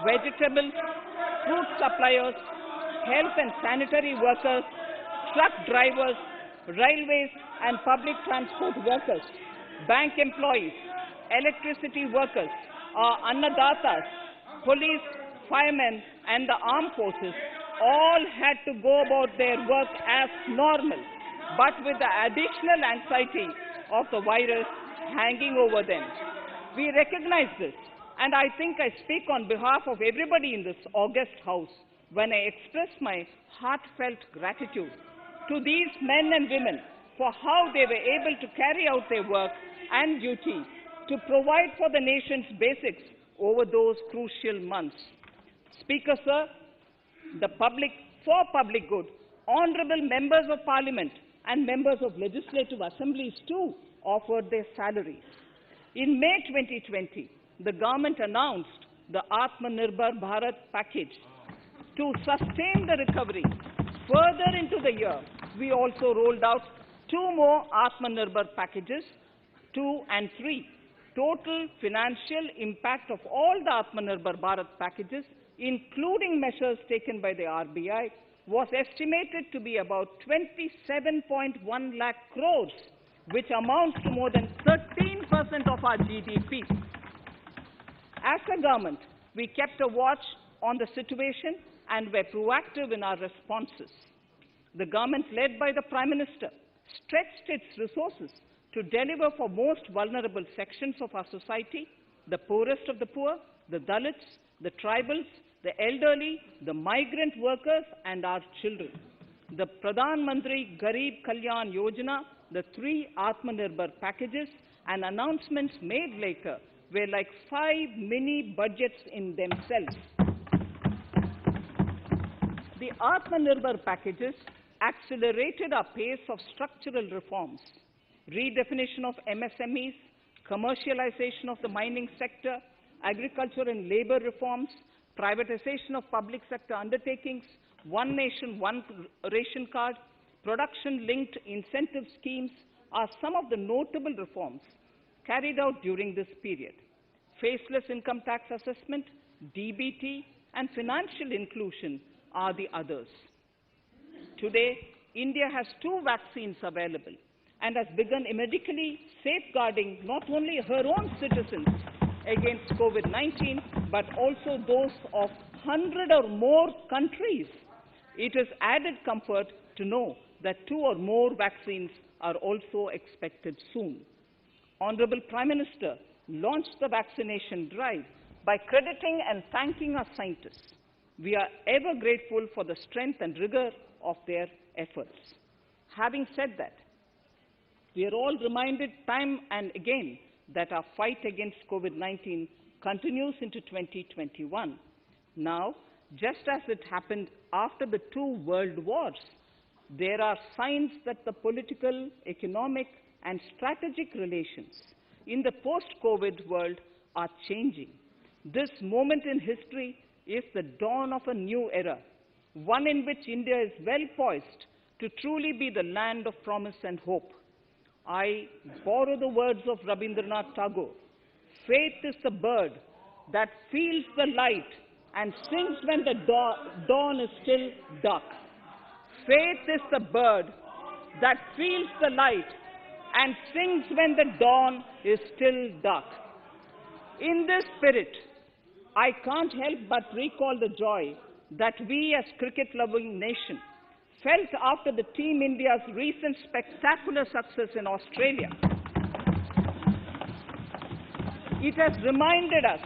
vegetables, fruit suppliers, health and sanitary workers, truck drivers, railways and public transport workers, bank employees, electricity workers, our annadatas, police, firemen and the armed forces all had to go about their work as normal, but with the additional anxiety of the virus hanging over them. We recognize this, and I think I speak on behalf of everybody in this august house when I express my heartfelt gratitude to these men and women for how they were able to carry out their work and duty to provide for the nation's basics over those crucial months. Speaker, sir, for public good, honorable members of parliament and members of legislative assemblies too offered their salaries. In May 2020, the government announced the Atmanirbhar Bharat package. To sustain the recovery further into the year, we also rolled out 2 more Atmanirbhar packages, 2 and 3. Total financial impact of all the Atmanirbhar Bharat packages, including measures taken by the RBI, was estimated to be about 27.1 lakh crores, which amounts to more than 13% of our GDP. As a government, we kept a watch on the situation and were proactive in our responses. The government, led by the Prime Minister, stretched its resources to deliver for most vulnerable sections of our society, the poorest of the poor, the Dalits, the tribals, the elderly, the migrant workers, and our children. The Pradhan Mantri Garib Kalyan Yojana, the 3 Atmanirbhar packages, and announcements made later were like 5 mini budgets in themselves. The Atmanirbhar packages accelerated our pace of structural reforms, redefinition of MSMEs, commercialization of the mining sector, agriculture and labor reforms, privatization of public sector undertakings, One Nation, One Ration Card, production-linked incentive schemes are some of the notable reforms carried out during this period. Faceless income tax assessment, DBT, and financial inclusion are the others. Today, India has 2 vaccines available and has begun medically safeguarding not only her own citizens against COVID-19, but also those of 100 or more countries. It is added comfort to know that 2 or more vaccines are also expected soon. Honorable Prime Minister launched the vaccination drive by crediting and thanking our scientists. We are ever grateful for the strength and rigor of their efforts. Having said that, we are all reminded time and again that our fight against COVID-19 continues into 2021. Now, just as it happened after the 2 world wars, there are signs that the political, economic, and strategic relations in the post-COVID world are changing. This moment in history is the dawn of a new era, one in which India is well poised to truly be the land of promise and hope. I borrow the words of Rabindranath Tagore. Faith is the bird that feels the light and sings when the dawn is still dark. Faith is the bird that feels the light and sings when the dawn is still dark. In this spirit, I can't help but recall the joy that we as cricket-loving nation felt after the Team India's recent spectacular success in Australia. It has reminded us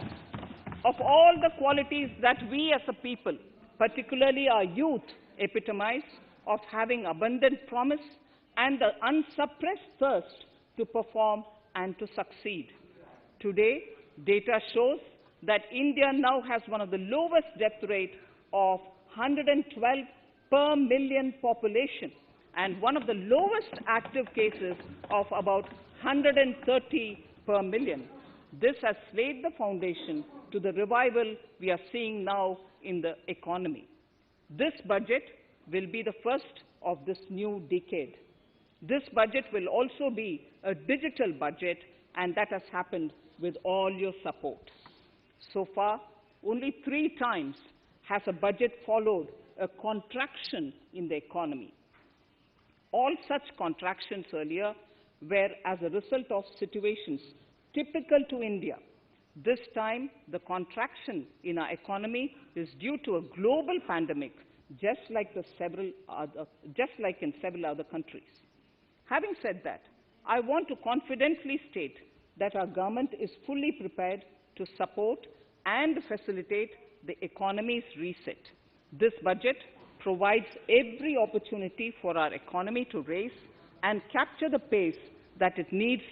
of all the qualities that we as a people, particularly our youth, epitomize of having abundant promise and the unsuppressed thirst to perform and to succeed. Today, data shows that India now has one of the lowest death rate of 112 per million population and one of the lowest active cases of about 130 per million. This has laid the foundation to the revival we are seeing now in the economy. This budget will be the first of this new decade. This budget will also be a digital budget, and that has happened with all your support. So far, only 3 times has a budget followed a contraction in the economy. All such contractions earlier were as a result of situations typical to India. This time, the contraction in our economy is due to a global pandemic, just like in several other countries. Having said that, I want to confidently state that our government is fully prepared to support and facilitate the economy's reset. This budget provides every opportunity for our economy to raise and capture the pace that it needs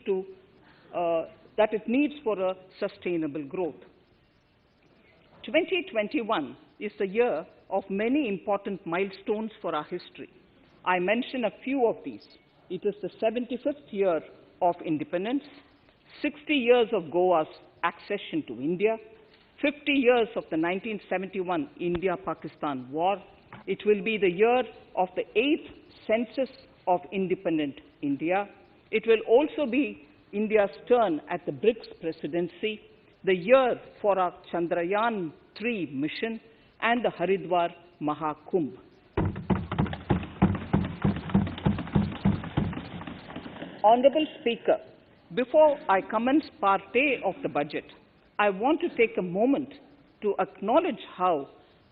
for a sustainable growth. 2021 is the year of many important milestones for our history. I mention a few of these. It is the 75th year of independence, 60 years of Goa's accession to India, 50 years of the 1971 India-Pakistan War. It will be the year of the 8th census of independent India. It will also be India's turn at the BRICS presidency, the year for our Chandrayaan-3 mission, and the Haridwar Mahakumbh. Honorable Speaker, before I commence Part A of the budget, I want to take a moment to acknowledge how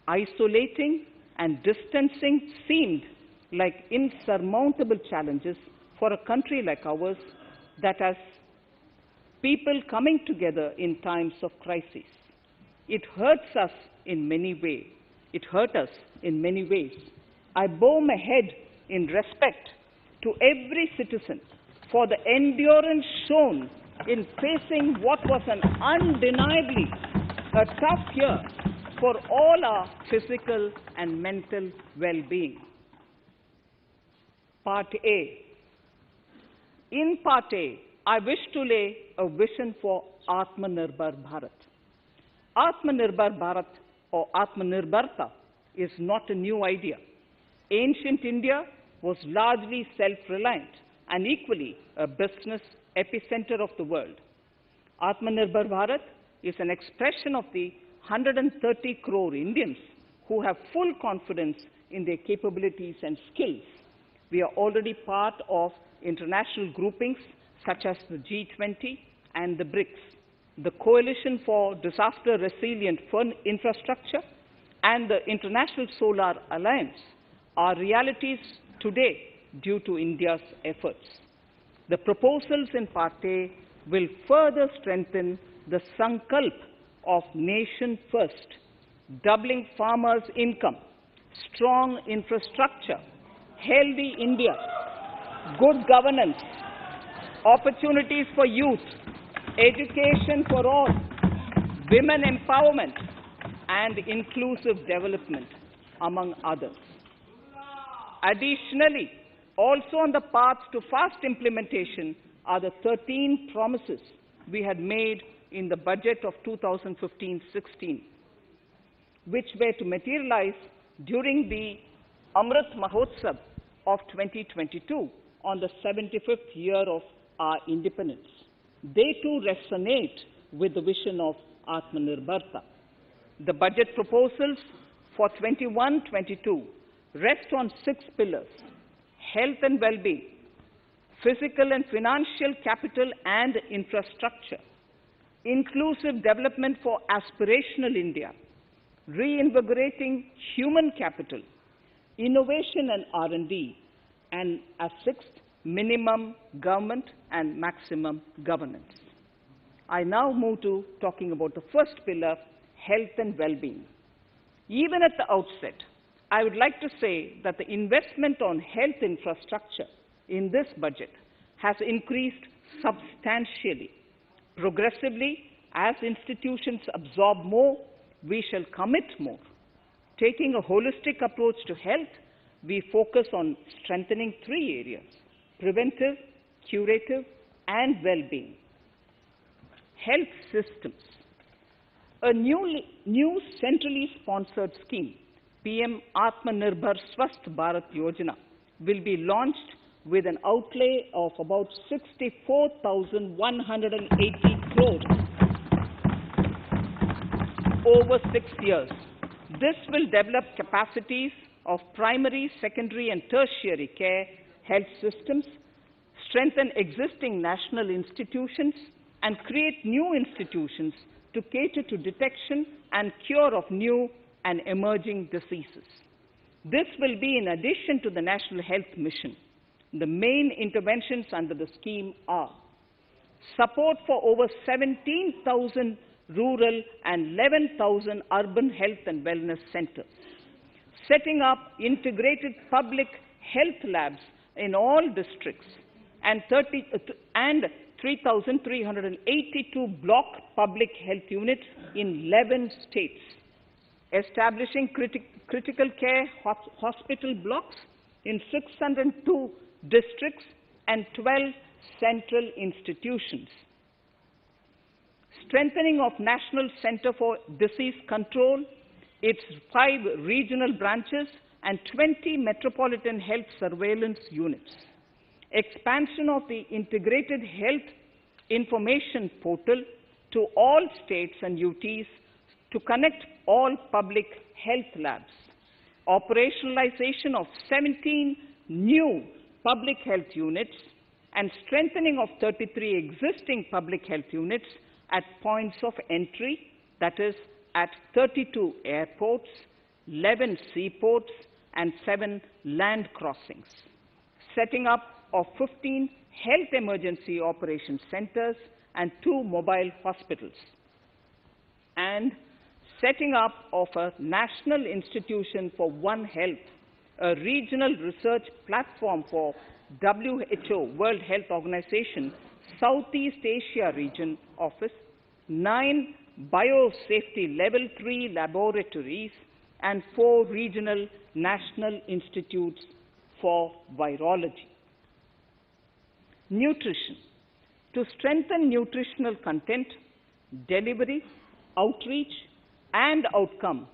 isolating and distancing seemed like insurmountable challenges for a country like ours that has people coming together in times of crisis. It hurts us in many ways. It hurt us in many ways. I bow my head in respect to every citizen for the endurance shown in facing what was an undeniably a tough year for all our physical and mental well-being. Part A. In Part A, I wish to lay a vision for Atmanirbhar Bharat. Atmanirbhar Bharat or Atmanirbharta is not a new idea. Ancient India was largely self-reliant and equally a business epicenter of the world. Atmanirbhar Bharat is an expression of the 130 crore Indians who have full confidence in their capabilities and skills. We are already part of international groupings such as the G20 and the BRICS, the Coalition for Disaster Resilient Infrastructure, and the International Solar Alliance are realities today due to India's efforts. The proposals in Part A will further strengthen the sankalp of nation first, doubling farmers' income, strong infrastructure, healthy India, good governance, opportunities for youth, education for all, women empowerment, and inclusive development, among others. Additionally, also on the path to fast implementation are the 13 promises we had made in the budget of 2015-16, which were to materialize during the Amrit Mahotsav of 2022 on the 75th year of our independence. They too resonate with the vision of Atmanirbharta. The budget proposals for 21-22 rest on 6 pillars: health and well-being, physical and financial capital and infrastructure, inclusive development for aspirational India, reinvigorating human capital, innovation and R&D, and as 6th, minimum government and maximum governance. I now move to talking about the first pillar, health and well-being. Even at the outset, I would like to say that the investment on health infrastructure in this budget has increased substantially. Progressively, as institutions absorb more, we shall commit more. Taking a holistic approach to health, we focus on strengthening 3 areas: preventive, curative, and well-being. Health systems. A new centrally sponsored scheme, PM Atmanirbhar Swasth Bharat Yojana, will be launched with an outlay of about 64,180 crores. over 6 years. This will develop capacities of primary, secondary, and tertiary care health systems, strengthen existing national institutions, and create new institutions to cater to detection and cure of new and emerging diseases. This will be in addition to the National Health Mission. The main interventions under the scheme are support for over 17,000 rural and 11,000 urban health and wellness centers, setting up integrated public health labs in all districts, and 3,382 block public health units in 11 states, establishing critical care hospital blocks in 602 districts and 12 central institutions, strengthening of National Center for Disease Control, its 5 regional branches and 20 metropolitan health surveillance units, expansion of the Integrated Health Information Portal to all states and UTs to connect all public health labs, operationalization of 17 new public health units, and strengthening of 33 existing public health units at points of entry, that is, at 32 airports, 11 seaports, and 7 land crossings, setting up of 15 health emergency operations centers and 2 mobile hospitals, and setting up of a National Institution for One Health, a regional research platform for WHO, World Health Organization, Southeast Asia Region Office, 9 biosafety level 3 laboratories, and 4 regional national institutes for virology. Nutrition. To strengthen nutritional content, delivery, outreach, and outcome,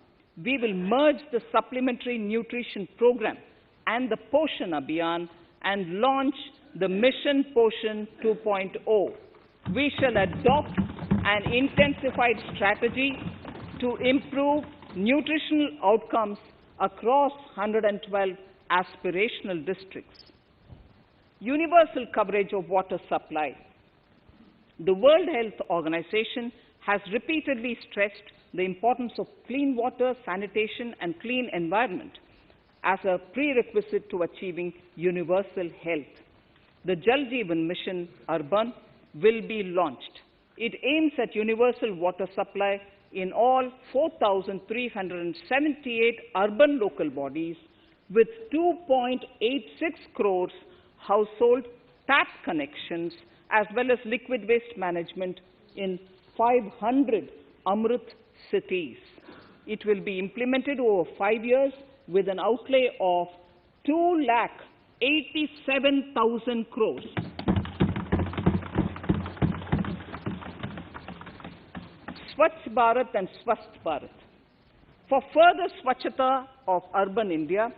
we will merge the Supplementary Nutrition Program and the Poshan Abhiyan and launch the Mission Poshan 2.0. We shall adopt an intensified strategy to improve nutritional outcomes across 112 aspirational districts. Universal coverage of water supply. The World Health Organization has repeatedly stressed the importance of clean water, sanitation, and clean environment as a prerequisite to achieving universal health. The Jal Jeevan Mission Urban will be launched. It aims at universal water supply in all 4,378 urban local bodies with 2.86 crores household tap connections, as well as liquid waste management in 500 Amrit cities. It will be implemented over 5 years with an outlay of 2,87,000 crores. Swachh Bharat and Swasth Bharat. For further Swachhata of urban India,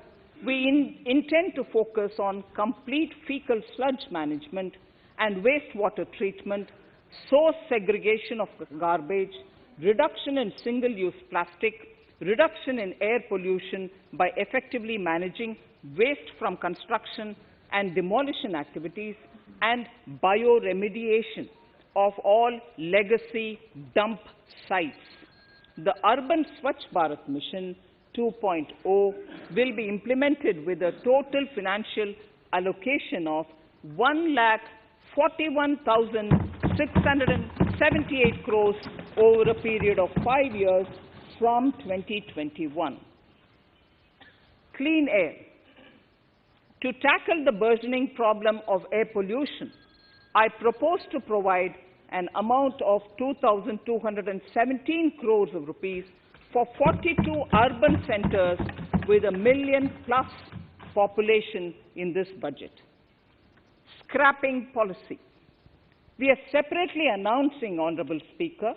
we intend to focus on complete fecal sludge management and wastewater treatment, source segregation of garbage, reduction in single-use plastic, reduction in air pollution by effectively managing waste from construction and demolition activities, and bioremediation of all legacy dump sites. The Urban Swachh Bharat Mission 2.0 will be implemented with a total financial allocation of 1,41,678 crores over a period of 5 years from 2021. Clean air. To tackle the burgeoning problem of air pollution, I propose to provide an amount of 2,217 crores of rupees for 42 urban centers with a million-plus population in this budget. Scrapping policy. We are separately announcing, Honorable Speaker,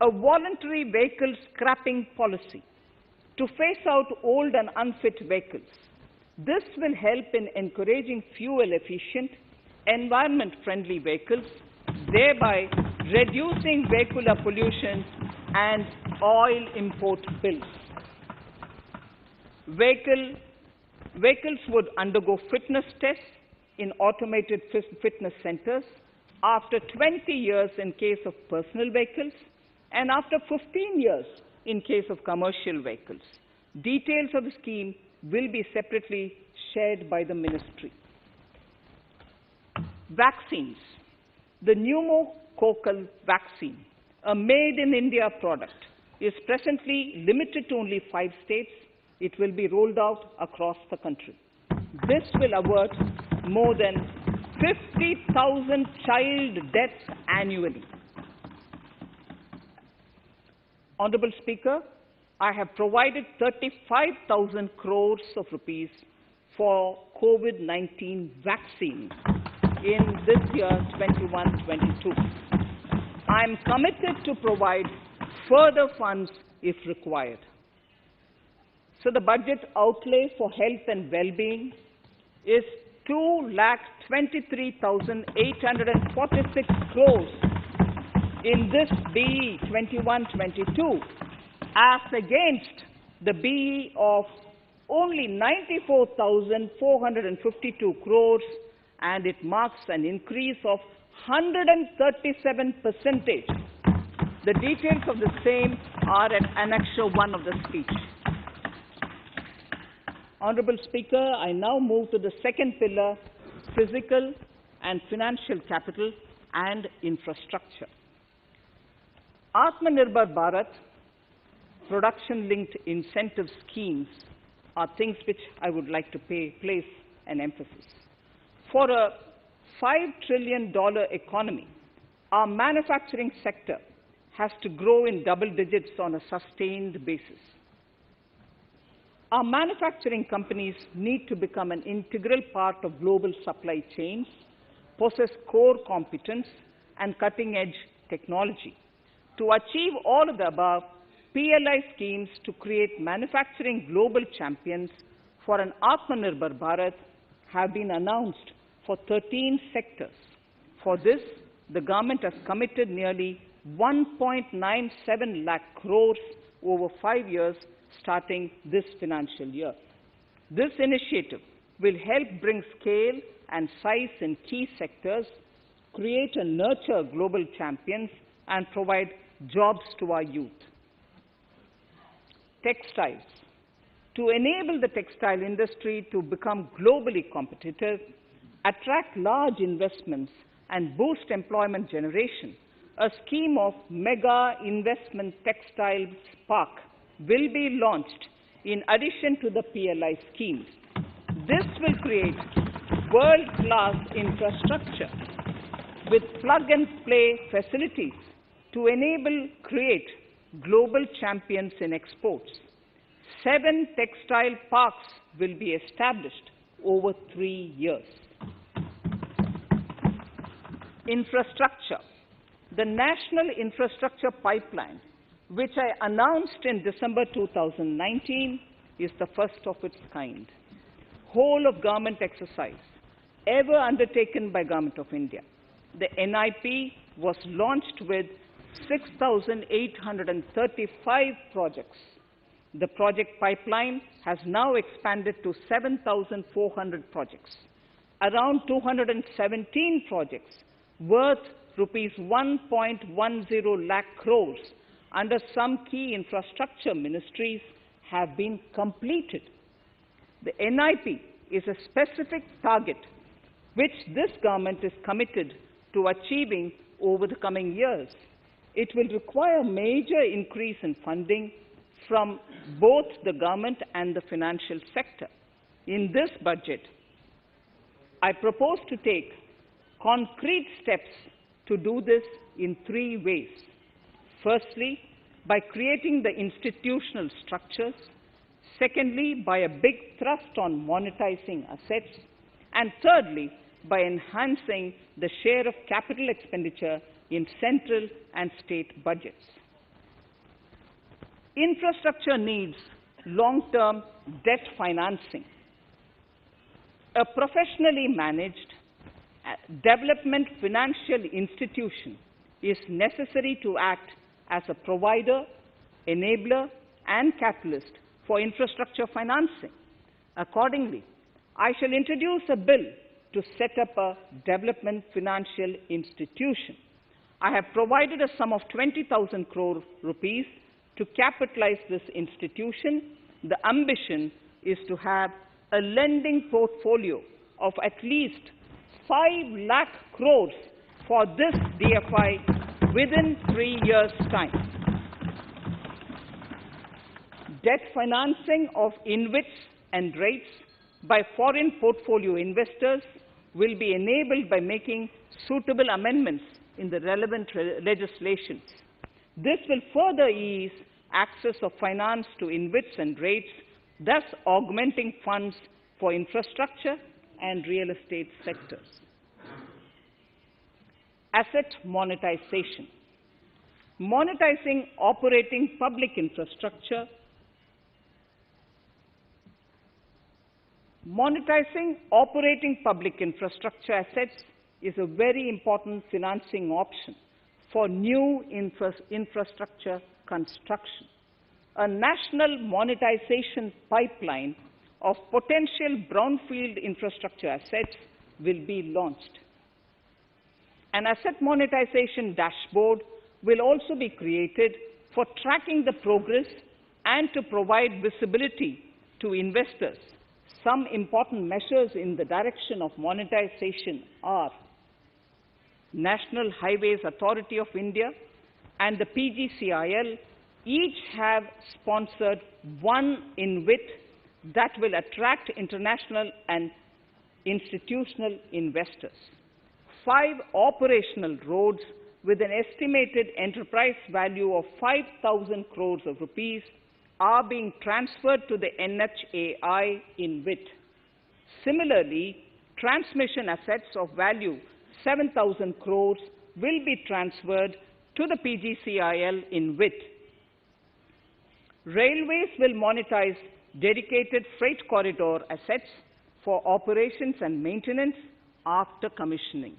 a voluntary vehicle scrapping policy to phase out old and unfit vehicles. This will help in encouraging fuel-efficient, environment-friendly vehicles, thereby reducing vehicular pollution and oil import bills. Vehicles would undergo fitness tests in automated fitness centers after 20 years in case of personal vehicles and after 15 years in case of commercial vehicles. Details of the scheme will be separately shared by the ministry. Vaccines. The pneumococcal vaccine, a made-in-India product, is presently limited to only 5 states. It will be rolled out across the country. This will avert more than 50,000 child deaths annually. Honorable Speaker, I have provided 35,000 crores of rupees for COVID-19 vaccine in this year 21-22. I am committed to provide further funds if required. So the budget outlay for health and well-being is 2,23,846 crores in this BE 21-22 as against the BE of only 94,452 crores, and it marks an increase of 137%. The details of the same are at Annexure 1 of the speech. Honorable Speaker, I now move to the second pillar, physical and financial capital and infrastructure. Atmanirbhar Bharat, production-linked incentive schemes are things which I would like to place an emphasis. For a $5 trillion economy, our manufacturing sector has to grow in double digits on a sustained basis. Our manufacturing companies need to become an integral part of global supply chains, possess core competence and cutting-edge technology. To achieve all of the above, PLI schemes to create manufacturing global champions for an Atmanirbhar Bharat have been announced for 13 sectors. For this, the government has committed nearly 1.97 lakh crores over 5 years starting this financial year. This initiative will help bring scale and size in key sectors, create and nurture global champions, and provide jobs to our youth. Textiles. To enable the textile industry to become globally competitive, attract large investments, and boost employment generation, a scheme of Mega Investment Textiles Park will be launched in addition to the PLI schemes. This will create world-class infrastructure with plug-and-play facilities to create global champions in exports. 7 textile parks will be established over 3 years. Infrastructure. The National Infrastructure Pipeline, which I announced in December 2019, is the first of its kind. Whole of government exercise ever undertaken by Government of India. The NIP was launched with 6,835 projects. The project pipeline has now expanded to 7,400 projects. Around 217 projects worth rupees 1.10 lakh crores under some key infrastructure ministries have been completed. The NIP is a specific target which this government is committed to achieving over the coming years. It will require a major increase in funding from both the government and the financial sector. In this budget, I propose to take concrete steps to do this in 3 ways. Firstly, by creating the institutional structures. Secondly, by a big thrust on monetizing assets. And thirdly, by enhancing the share of capital expenditure in central and state budgets. Infrastructure needs long-term debt financing. A professionally managed development financial institution is necessary to act as a provider, enabler, and catalyst for infrastructure financing. Accordingly, I shall introduce a bill to set up a development financial institution. I have provided a sum of 20,000 crore rupees to capitalize this institution. The ambition is to have a lending portfolio of at least 5 lakh crores for this DFI within 3 years' time. Debt financing of InvITs and REITs by foreign portfolio investors will be enabled by making suitable amendments in the relevant legislation. This will further ease access of finance to InvITs and REITs, thus augmenting funds for infrastructure and real estate sectors. Asset monetization. Monetizing operating public infrastructure. Monetizing operating public infrastructure assets is a very important financing option for new infrastructure construction. A national monetization pipeline of potential brownfield infrastructure assets will be launched. An asset monetization dashboard will also be created for tracking the progress and to provide visibility to investors. Some important measures in the direction of monetization are National Highways Authority of India and the PGCIL each have sponsored one InvIT that will attract international and institutional investors. 5 operational roads with an estimated enterprise value of 5,000 crores of rupees are being transferred to the NHAI InvIT. Similarly, transmission assets of value 7,000 crores will be transferred to the PGCIL InvIT. Railways will monetize dedicated freight corridor assets for operations and maintenance after commissioning.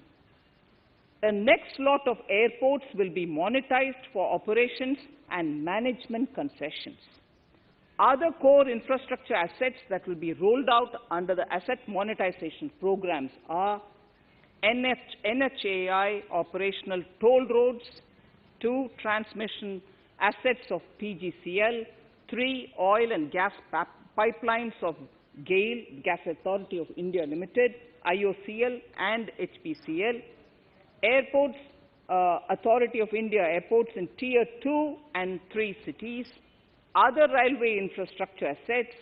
The next lot of airports will be monetized for operations and management concessions. Other core infrastructure assets that will be rolled out under the asset monetization programs are NHAI operational toll roads, 2 transmission assets of PGCL, 3 oil and gas pipelines of GAIL, Gas Authority of India Limited, IOCL and HPCL, Airports Authority of India airports in Tier 2 and 3 cities, other railway infrastructure assets,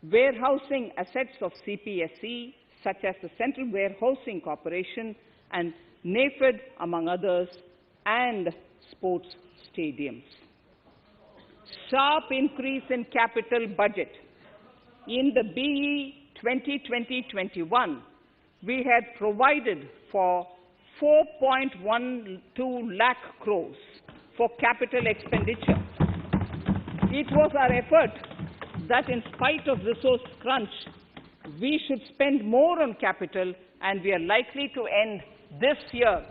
warehousing assets of CPSE, such as the Central Warehousing Corporation and NAFED, among others, and sports stadiums. Sharp increase in capital budget. In the BE 2020-21, we had provided for 4.12 lakh crores for capital expenditure. It was our effort that in spite of resource crunch, we should spend more on capital, and we are likely to end this year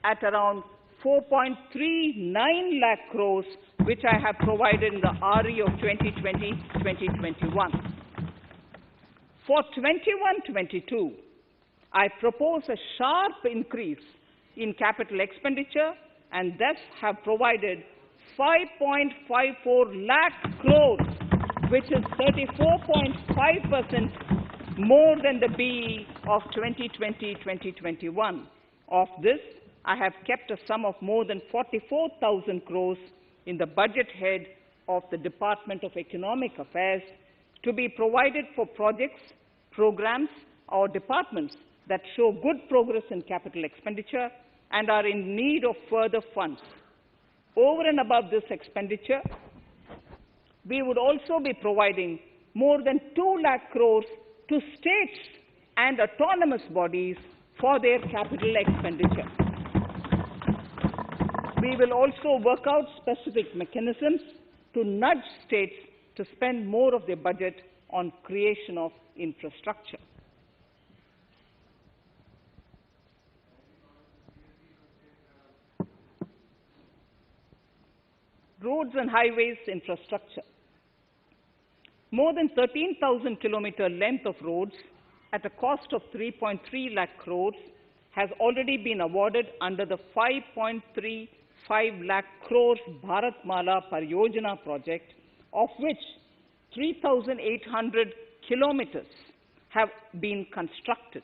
at around 4.39 lakh crores, which I have provided in the RE of 2020-2021. For 21-22, I propose a sharp increase in capital expenditure and thus have provided 5.54 lakh crores, which is 34.5% more than the BE of 2020-2021. Of this, I have kept a sum of more than 44,000 crores in the budget head of the Department of Economic Affairs to be provided for projects, programs, or departments that show good progress in capital expenditure and are in need of further funds. Over and above this expenditure, we would also be providing more than 2 lakh crores to states and autonomous bodies for their capital expenditure. We will also work out specific mechanisms to nudge states to spend more of their budget on creation of infrastructure. Roads and highways infrastructure. More than 13,000 kilometer length of roads at a cost of 3.3 lakh crores has already been awarded under the 5.35 lakh crores Bharat Pariyojana project, of which 3,800 kilometers have been constructed.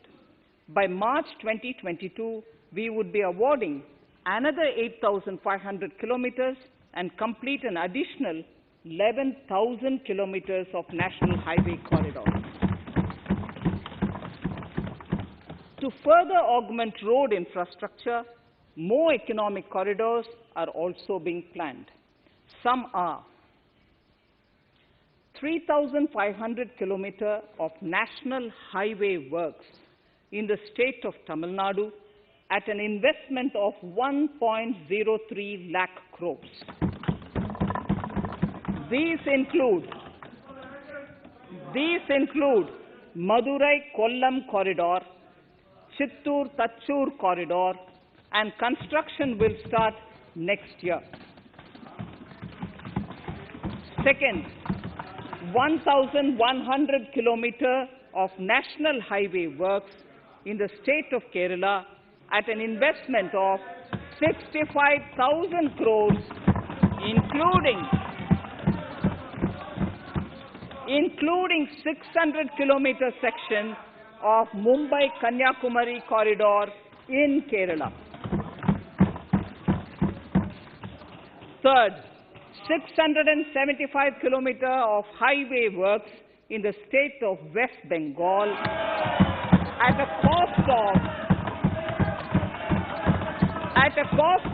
By March 2022, we would be awarding another 8,500 kilometers and complete an additional 11,000 kilometers of national highway corridors. To further augment road infrastructure, more economic corridors are also being planned. Some are 3,500 kilometers of national highway works in the state of Tamil Nadu at an investment of 1.03 lakh crores. These include Madurai-Kollam corridor, Chittoor-Tachur corridor, and construction will start next year. Second, 1,100 kilometers of national highway works in the state of Kerala at an investment of 65,000 crores, including 600 kilometer section of Mumbai-Kanyakumari corridor in Kerala. Third, 675 kilometers of highway works in the state of West Bengal at a cost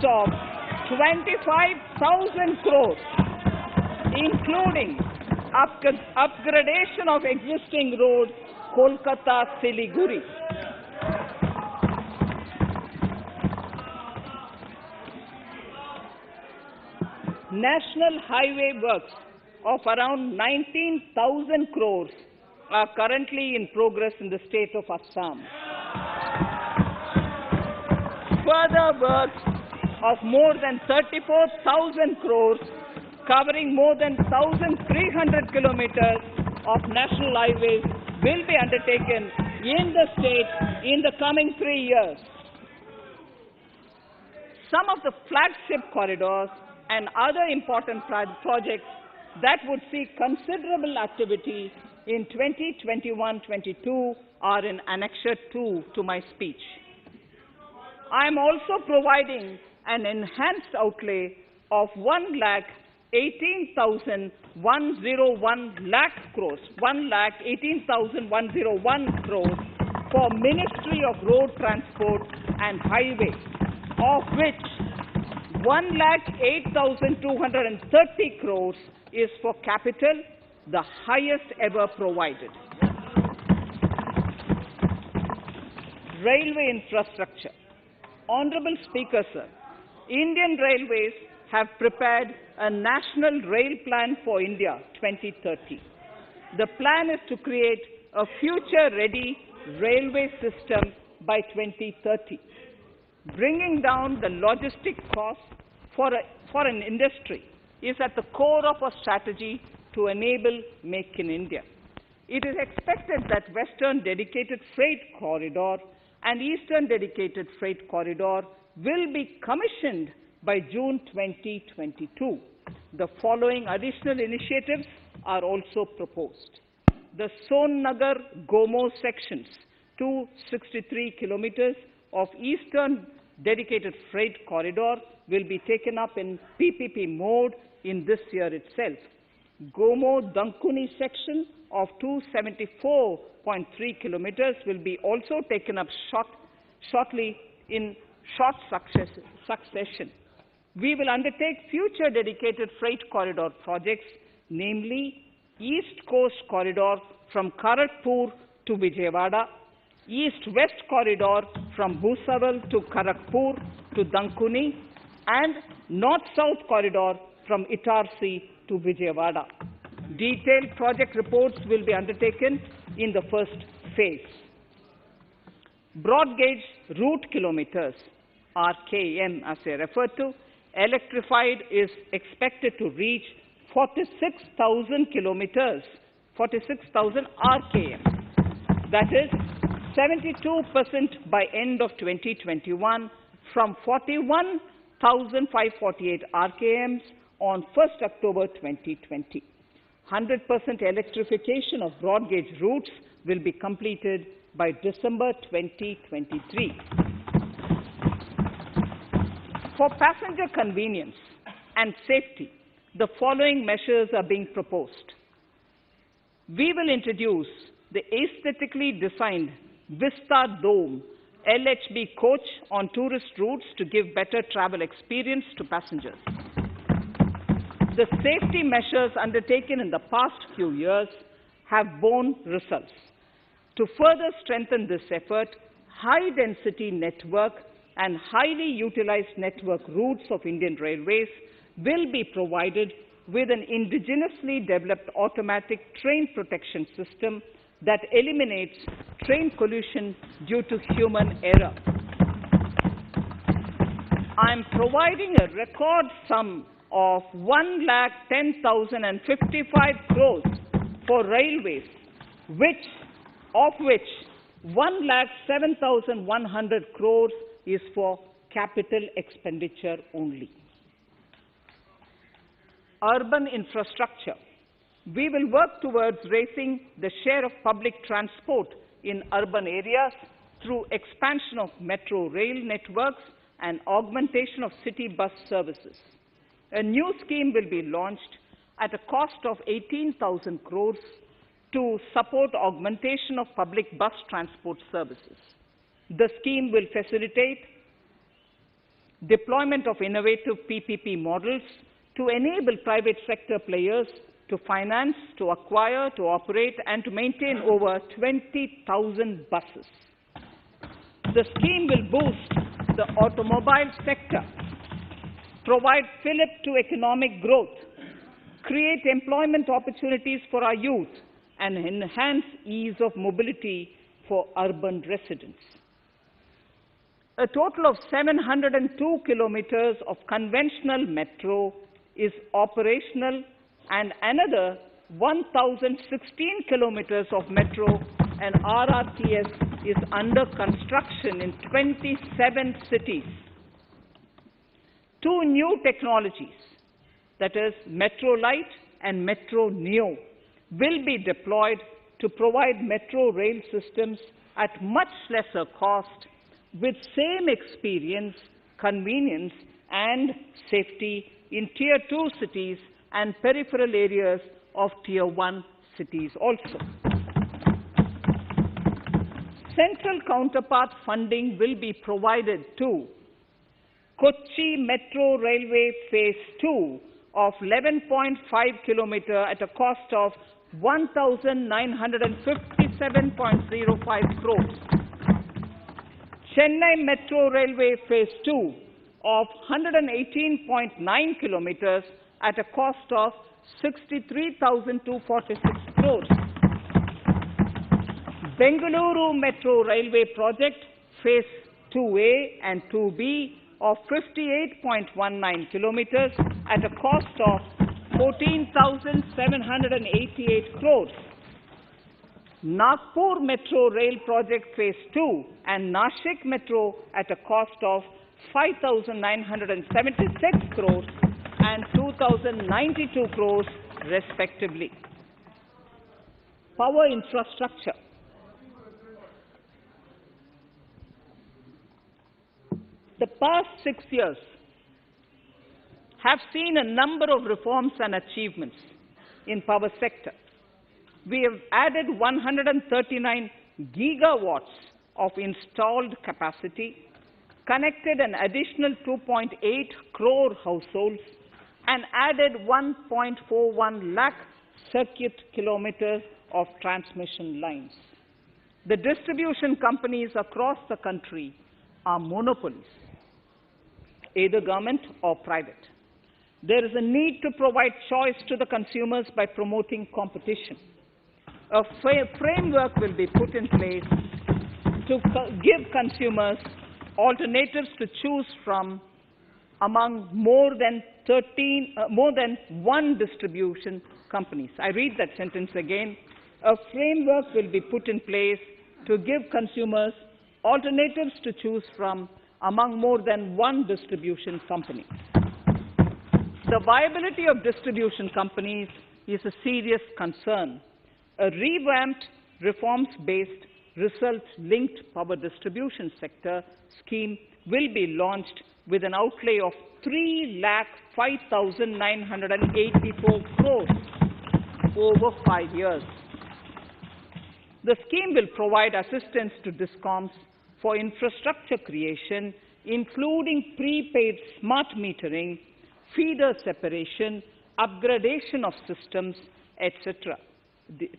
of 25,000 crores, including upgradation of existing road Kolkata-Siliguri. National highway works of around 19,000 crores are currently in progress in the state of Assam. Further works of more than 34,000 crores covering more than 1,300 kilometers of national highways will be undertaken in the state in the coming 3 years. Some of the flagship corridors and other important projects that would see considerable activity in 2021-22 are in Annexure 2 to my speech. I am also providing an enhanced outlay of 1,18,101 lakh crores, 1,18,101 crores for Ministry of Road Transport and Highways, of which 1,08,230 crores is for capital, the highest ever provided. Railway infrastructure. Honorable Speaker, sir, Indian Railways have prepared a National Rail Plan for India 2030. The plan is to create a future-ready railway system by 2030. Bringing down the logistic costs for an industry is at the core of our strategy to enable Make in India. It is expected that Western Dedicated Freight Corridor and Eastern Dedicated Freight Corridor will be commissioned by June 2022. The following additional initiatives are also proposed. The Sonnagar-Gomo sections, 263 kilometers of Eastern Dedicated Freight Corridor will be taken up in PPP mode in this year itself. Gomo-Dankuni section of 274.3 kilometers will be also taken up shortly in short succession. We will undertake future dedicated freight corridor projects, namely East Coast Corridor from Kharagpur to Vijayawada, East-West Corridor from Bhusaval to Kharagpur to Dankuni, and North-South Corridor from Itarsi to Vijayawada. Detailed project reports will be undertaken in the first phase. Broad gauge route kilometers, RKM as I referred to, electrified is expected to reach 46,000 kilometers, 46,000 RKM. That is 72% by end of 2021 from 41,548 RKMs on 1st October 2020. 100% electrification of broad gauge routes will be completed by December 2023. For passenger convenience and safety, the following measures are being proposed. We will introduce the aesthetically designed Vista Dome LHB coach on tourist routes to give better travel experience to passengers. The safety measures undertaken in the past few years have borne results. To further strengthen this effort, high-density network and highly utilized network routes of Indian Railways will be provided with an indigenously developed automatic train protection system that eliminates train collision due to human error. I am providing a record sum of 1,10,055 crores for railways, of which 1,07,100 crores is for capital expenditure only. Urban infrastructure. We will work towards raising the share of public transport in urban areas through expansion of metro rail networks and augmentation of city bus services. A new scheme will be launched at a cost of 18,000 crores to support augmentation of public bus transport services. The scheme will facilitate deployment of innovative PPP models to enable private sector players to finance, to acquire, to operate, and to maintain over 20,000 buses. The scheme will boost the automobile sector, provide fillip to economic growth, create employment opportunities for our youth, and enhance ease of mobility for urban residents. A total of 702 kilometers of conventional metro is operational, and another 1,016 kilometers of metro and RRTS is under construction in 27 cities. Two new technologies, that is Metro Light and Metro Neo, will be deployed to provide metro rail systems at much lesser cost with same experience, convenience, and safety in Tier 2 cities and peripheral areas of Tier 1 cities also. Central counterpart funding will be provided to Kochi Metro Railway Phase 2 of 11.5 kilometer at a cost of 1,957.05 crores. Chennai Metro Railway Phase 2 of 118.9 kilometers at a cost of 63,246 crores. Bengaluru Metro Railway Project Phase 2A and 2B of 58.19 kilometers at a cost of 14,788 crores. Nagpur Metro Rail Project Phase 2 and Nashik Metro at a cost of 5,976 crores and 2,092 crores respectively. Power infrastructure. The past 6 years have seen a number of reforms and achievements in power sector. We have added 139 gigawatts of installed capacity, connected an additional 2.8 crore households, and added 1.41 lakh circuit kilometers of transmission lines. The distribution companies across the country are monopolies, either government or private. There is a need to provide choice to the consumers by promoting competition. A framework will be put in place to give consumers alternatives to choose from among more than one distribution companies. I read that sentence again. A framework will be put in place to give consumers alternatives to choose from among more than one distribution company. The viability of distribution companies is a serious concern. A revamped, reforms-based, results-linked power distribution sector scheme will be launched with an outlay of 3,05,984 crores over 5 years. The scheme will provide assistance to DISCOMs for infrastructure creation, including prepaid smart metering, feeder separation, upgradation of systems, etc.,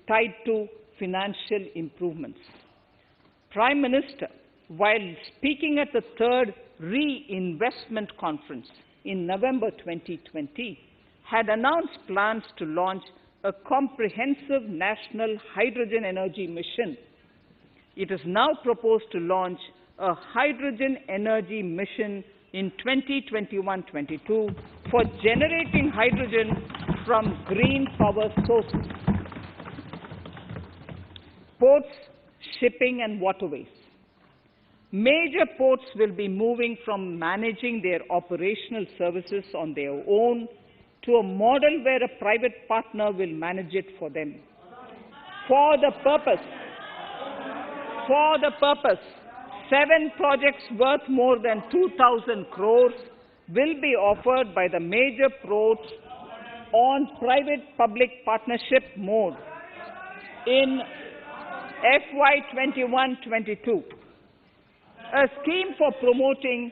tied to financial improvements. Prime Minister, while speaking at the third Reinvestment Conference in November 2020, had announced plans to launch a comprehensive national hydrogen energy mission. It is now proposed to launch a hydrogen energy mission in 2021-22 for generating hydrogen from green power sources. Ports, shipping and waterways. Major ports will be moving from managing their operational services on their own to a model where a private partner will manage it for them. For the purpose, 7 projects worth more than 2,000 crores will be offered by the major ports on private-public partnership mode in FY 21-22. A scheme for promoting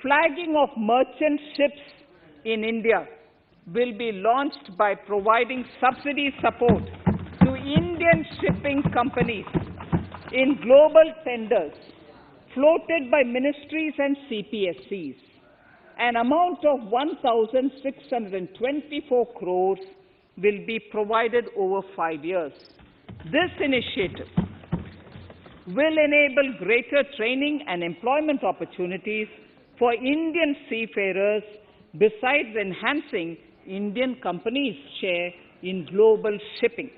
flagging of merchant ships in India will be launched by providing subsidy support to Indian shipping companies in global tenders floated by ministries and CPSCs. An amount of 1,624 crores will be provided over 5 years. This initiative will enable greater training and employment opportunities for Indian seafarers, besides enhancing Indian companies' share in global shipping.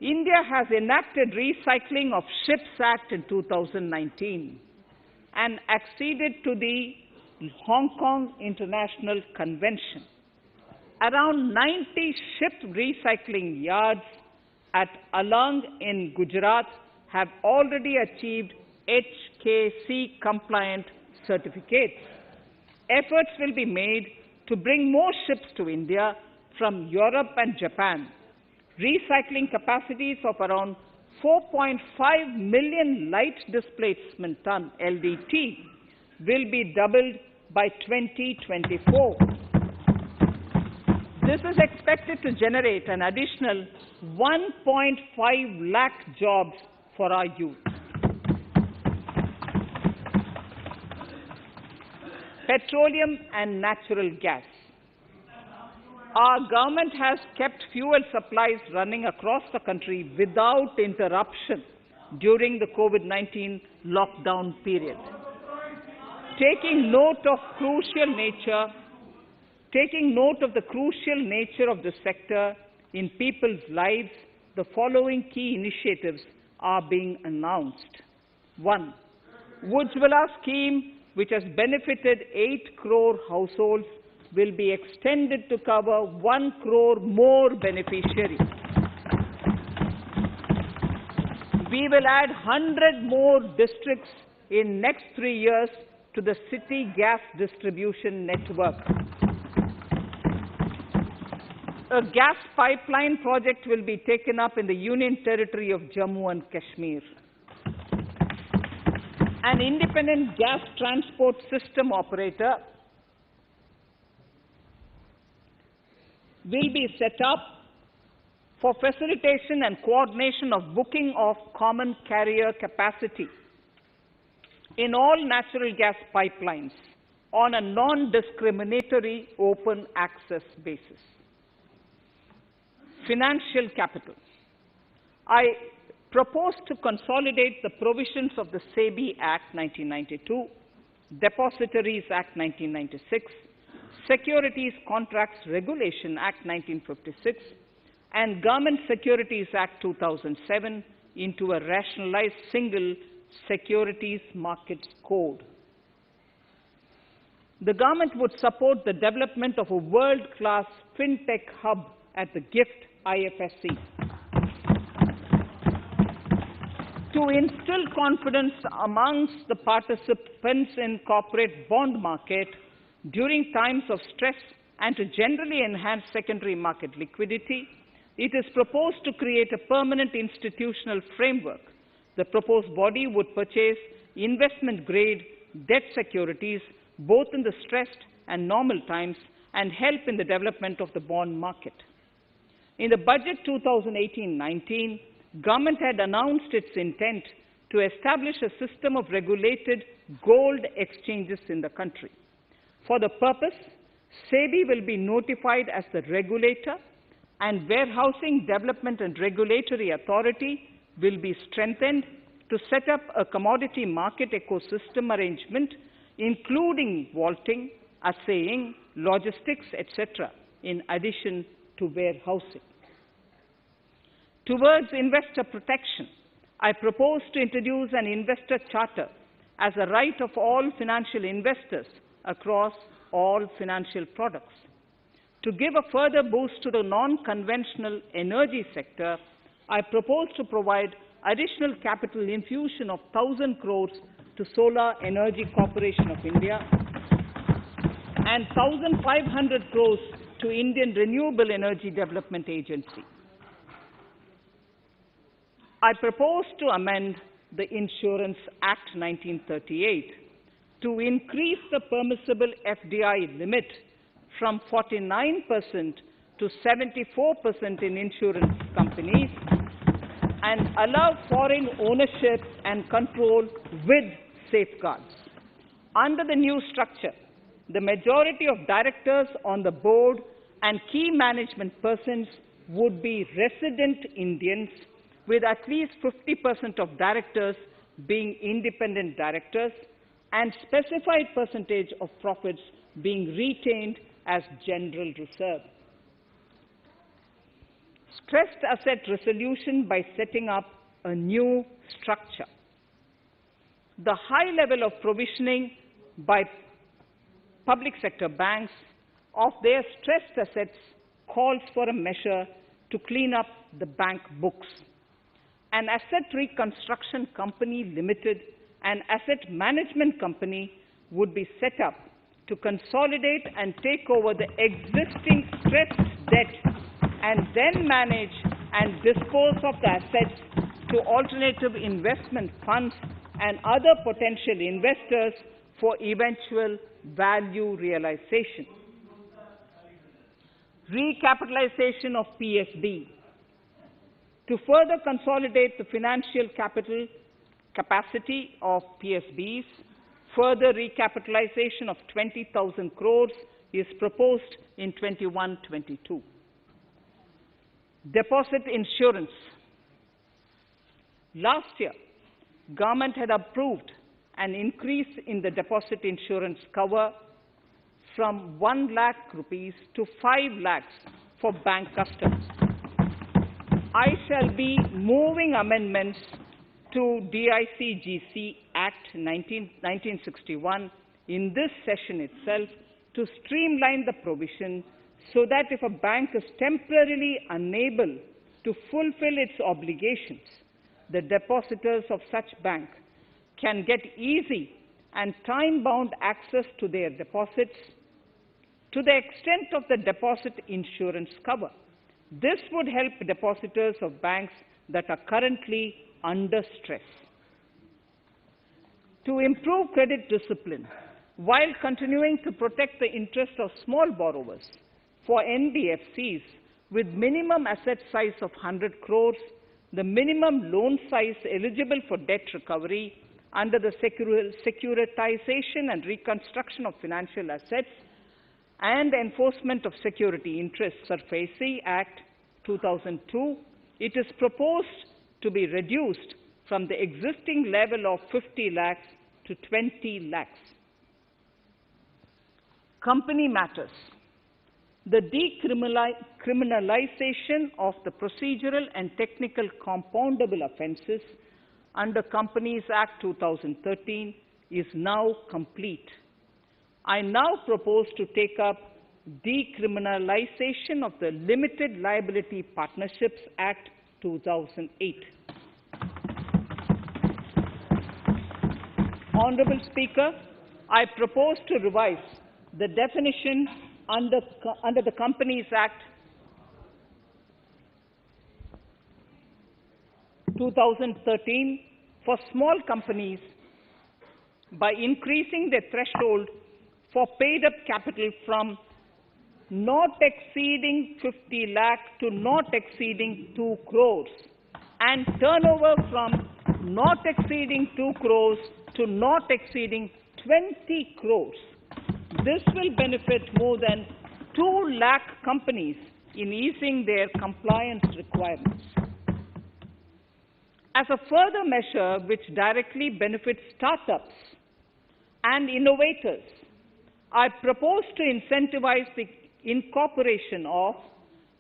India has enacted Recycling of Ships Act in 2019 and acceded to the Hong Kong International Convention. Around 90 ship recycling yards at Alang in Gujarat have already achieved HKC-compliant certificates. Efforts will be made to bring more ships to India from Europe and Japan. Recycling capacities of around 4.5 million light displacement ton LDT will be doubled by 2024. This is expected to generate an additional 1.5 lakh jobs for our youth. Petroleum and natural gas. Our government has kept fuel supplies running across the country without interruption during the COVID-19 lockdown period. Taking note of the crucial nature of the sector in people's lives, the following key initiatives are being announced. 1. Ujjwala scheme, which has benefited 8 crore households, will be extended to cover 1 crore more beneficiaries. We will add 100 more districts in next 3 years to the city gas distribution network. A gas pipeline project will be taken up in the Union Territory of Jammu and Kashmir. An independent gas transport system operator will be set up for facilitation and coordination of booking of common carrier capacity in all natural gas pipelines on a non-discriminatory open access basis. Financial capital. I propose to consolidate the provisions of the Psb Act 1992 Depositories Act 1996, Securities Contracts Regulation Act 1956, and Government Securities Act 2007 into a rationalized single securities markets code. The government would support the development of a world-class fintech hub at the GIFT IFSC. To instill confidence amongst the participants in corporate bond market during times of stress and to generally enhance secondary market liquidity, it is proposed to create a permanent institutional framework. The proposed body would purchase investment-grade debt securities both in the stressed and normal times and help in the development of the bond market. In the budget 2018-19, government had announced its intent to establish a system of regulated gold exchanges in the country. For the purpose, SEBI will be notified as the regulator, and Warehousing Development and Regulatory Authority will be strengthened to set up a commodity market ecosystem arrangement, including vaulting, assaying, logistics, etc., in addition to warehousing. Towards investor protection, I propose to introduce an investor charter as a right of all financial investors across all financial products. To give a further boost to the non-conventional energy sector, I propose to provide additional capital infusion of 1,000 crores to Solar Energy Corporation of India and 1,500 crores to Indian Renewable Energy Development Agency. I propose to amend the Insurance Act 1938 to increase the permissible FDI limit from 49% to 74% in insurance companies and allow foreign ownership and control with safeguards. Under the new structure, the majority of directors on the board and key management persons would be resident Indians, with at least 50% of directors being independent directors and specified percentage of profits being retained as general reserve. Stressed asset resolution by setting up a new structure. The high level of provisioning by public sector banks of their stressed assets calls for a measure to clean up the bank books. An asset reconstruction company limited, an asset management company would be set up to consolidate and take over the existing stressed debt and then manage and dispose of the assets to alternative investment funds and other potential investors for eventual value realization. Recapitalization of Psb. To further consolidate the financial capital capacity of PSBs, further recapitalization of 20,000 crores is proposed in 21-22. Deposit insurance. Last year, government had approved an increase in the deposit insurance cover from 1 lakh rupees to 5 lakhs for bank customers. I shall be moving amendments to DICGC Act 1961 in this session itself to streamline the provision so that if a bank is temporarily unable to fulfill its obligations, the depositors of such bank can get easy and time-bound access to their deposits to the extent of the deposit insurance cover. This would help depositors of banks that are currently under stress. To improve credit discipline, while continuing to protect the interests of small borrowers, for NBFCs with minimum asset size of 100 crores, the minimum loan size eligible for debt recovery under the Securitization and Reconstruction of Financial Assets and Enforcement of Security Interests, SARFAESI Act 2002, it is proposed to be reduced from the existing level of 50 lakhs to 20 lakhs. Company matters. The decriminalization of the procedural and technical compoundable offences under Companies Act 2013 is now complete. I now propose to take up decriminalization of the Limited Liability Partnerships Act 2008. Honourable Speaker, I propose to revise the definition under the Companies Act 2013 for small companies by increasing the threshold for paid-up capital from not exceeding 50 lakh to not exceeding 2 crores and turnover from not exceeding 2 crores to not exceeding 20 crores. This will benefit more than 2 lakh companies in easing their compliance requirements. As a further measure which directly benefits startups and innovators, I propose to incentivize the incorporation of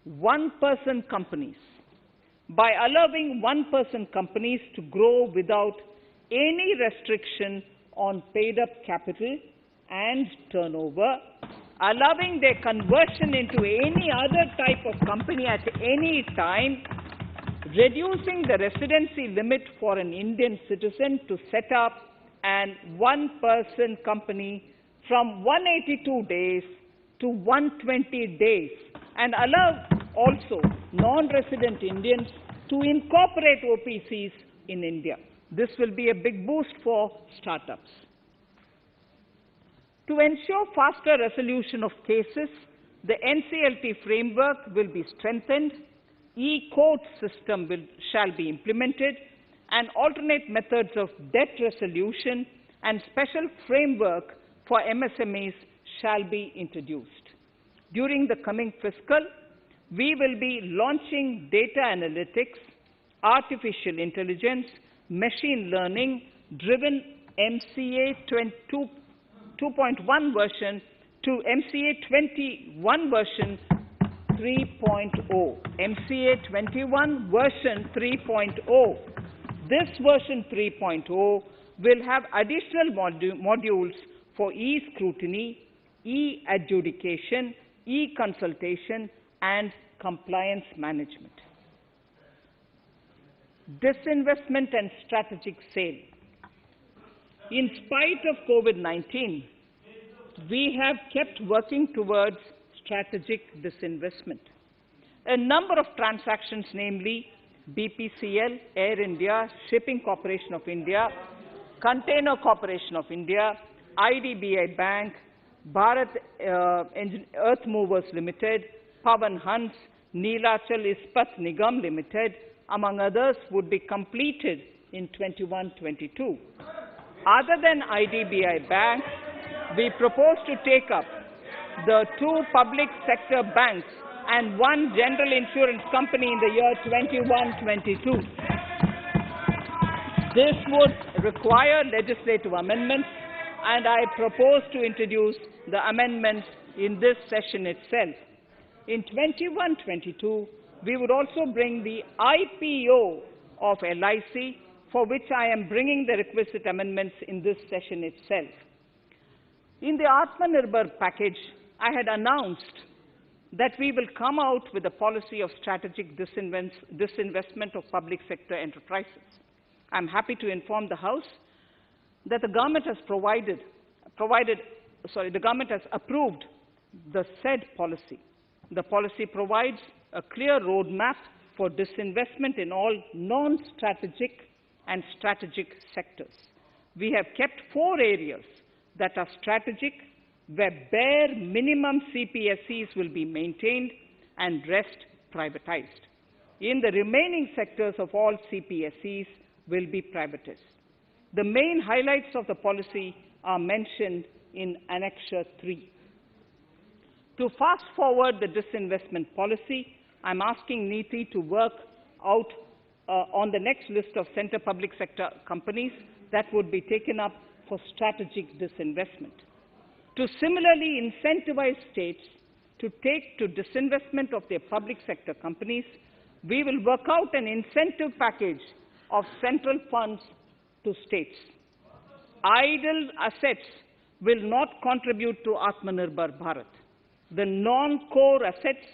one-person companies by allowing one-person companies to grow without any restriction on paid-up capital and turnover, allowing their conversion into any other type of company at any time, reducing the residency limit for an Indian citizen to set up an one-person company from 182 days to 120 days, and allow also non-resident Indians to incorporate OPCs in India. This will be a big boost for startups. To ensure faster resolution of cases, the NCLT framework will be strengthened, e-court system shall be implemented, and alternate methods of debt resolution and special framework for MSMEs shall be introduced. During the coming fiscal, we will be launching data analytics, artificial intelligence, machine learning driven MCA 2.1 version to MCA 21 version 3.0. MCA 21 version 3.0. This version 3.0 will have additional modules for e-scrutiny, e-adjudication, e-consultation, and compliance management. Disinvestment and strategic sale. In spite of COVID-19, we have kept working towards strategic disinvestment. A number of transactions, namely BPCL, Air India, Shipping Corporation of India, Container Corporation of India, IDBI Bank, Bharat Earth Movers Limited, Pavan Hans, Neelachal Ispat Nigam Limited, among others, would be completed in 21-22. Other than IDBI Bank, we propose to take up the 2 public sector banks and 1 general insurance company in the year 21-22. This would require legislative amendments, and I propose to introduce the amendments in this session itself. In 21-22, we would also bring the IPO of LIC, for which I am bringing the requisite amendments in this session itself. In the Atmanirbhar package, I had announced that we will come out with a policy of strategic disinvestment of public sector enterprises. I'm happy to inform the House that the government has the government has approved the said policy. The policy provides a clear roadmap for disinvestment in all non-strategic and strategic sectors. We have kept 4 areas that are strategic, where bare minimum CPSEs will be maintained and rest privatized. In the remaining sectors of all CPSEs will be privatized. The main highlights of the policy are mentioned in Annexure 3. To fast forward the disinvestment policy, I'm asking NITI to work out on the next list of centre public sector companies that would be taken up for strategic disinvestment. To similarly incentivize states to take to disinvestment of their public sector companies, we will work out an incentive package of central funds to states. Idle assets will not contribute to Atmanirbhar Bharat. The non-core assets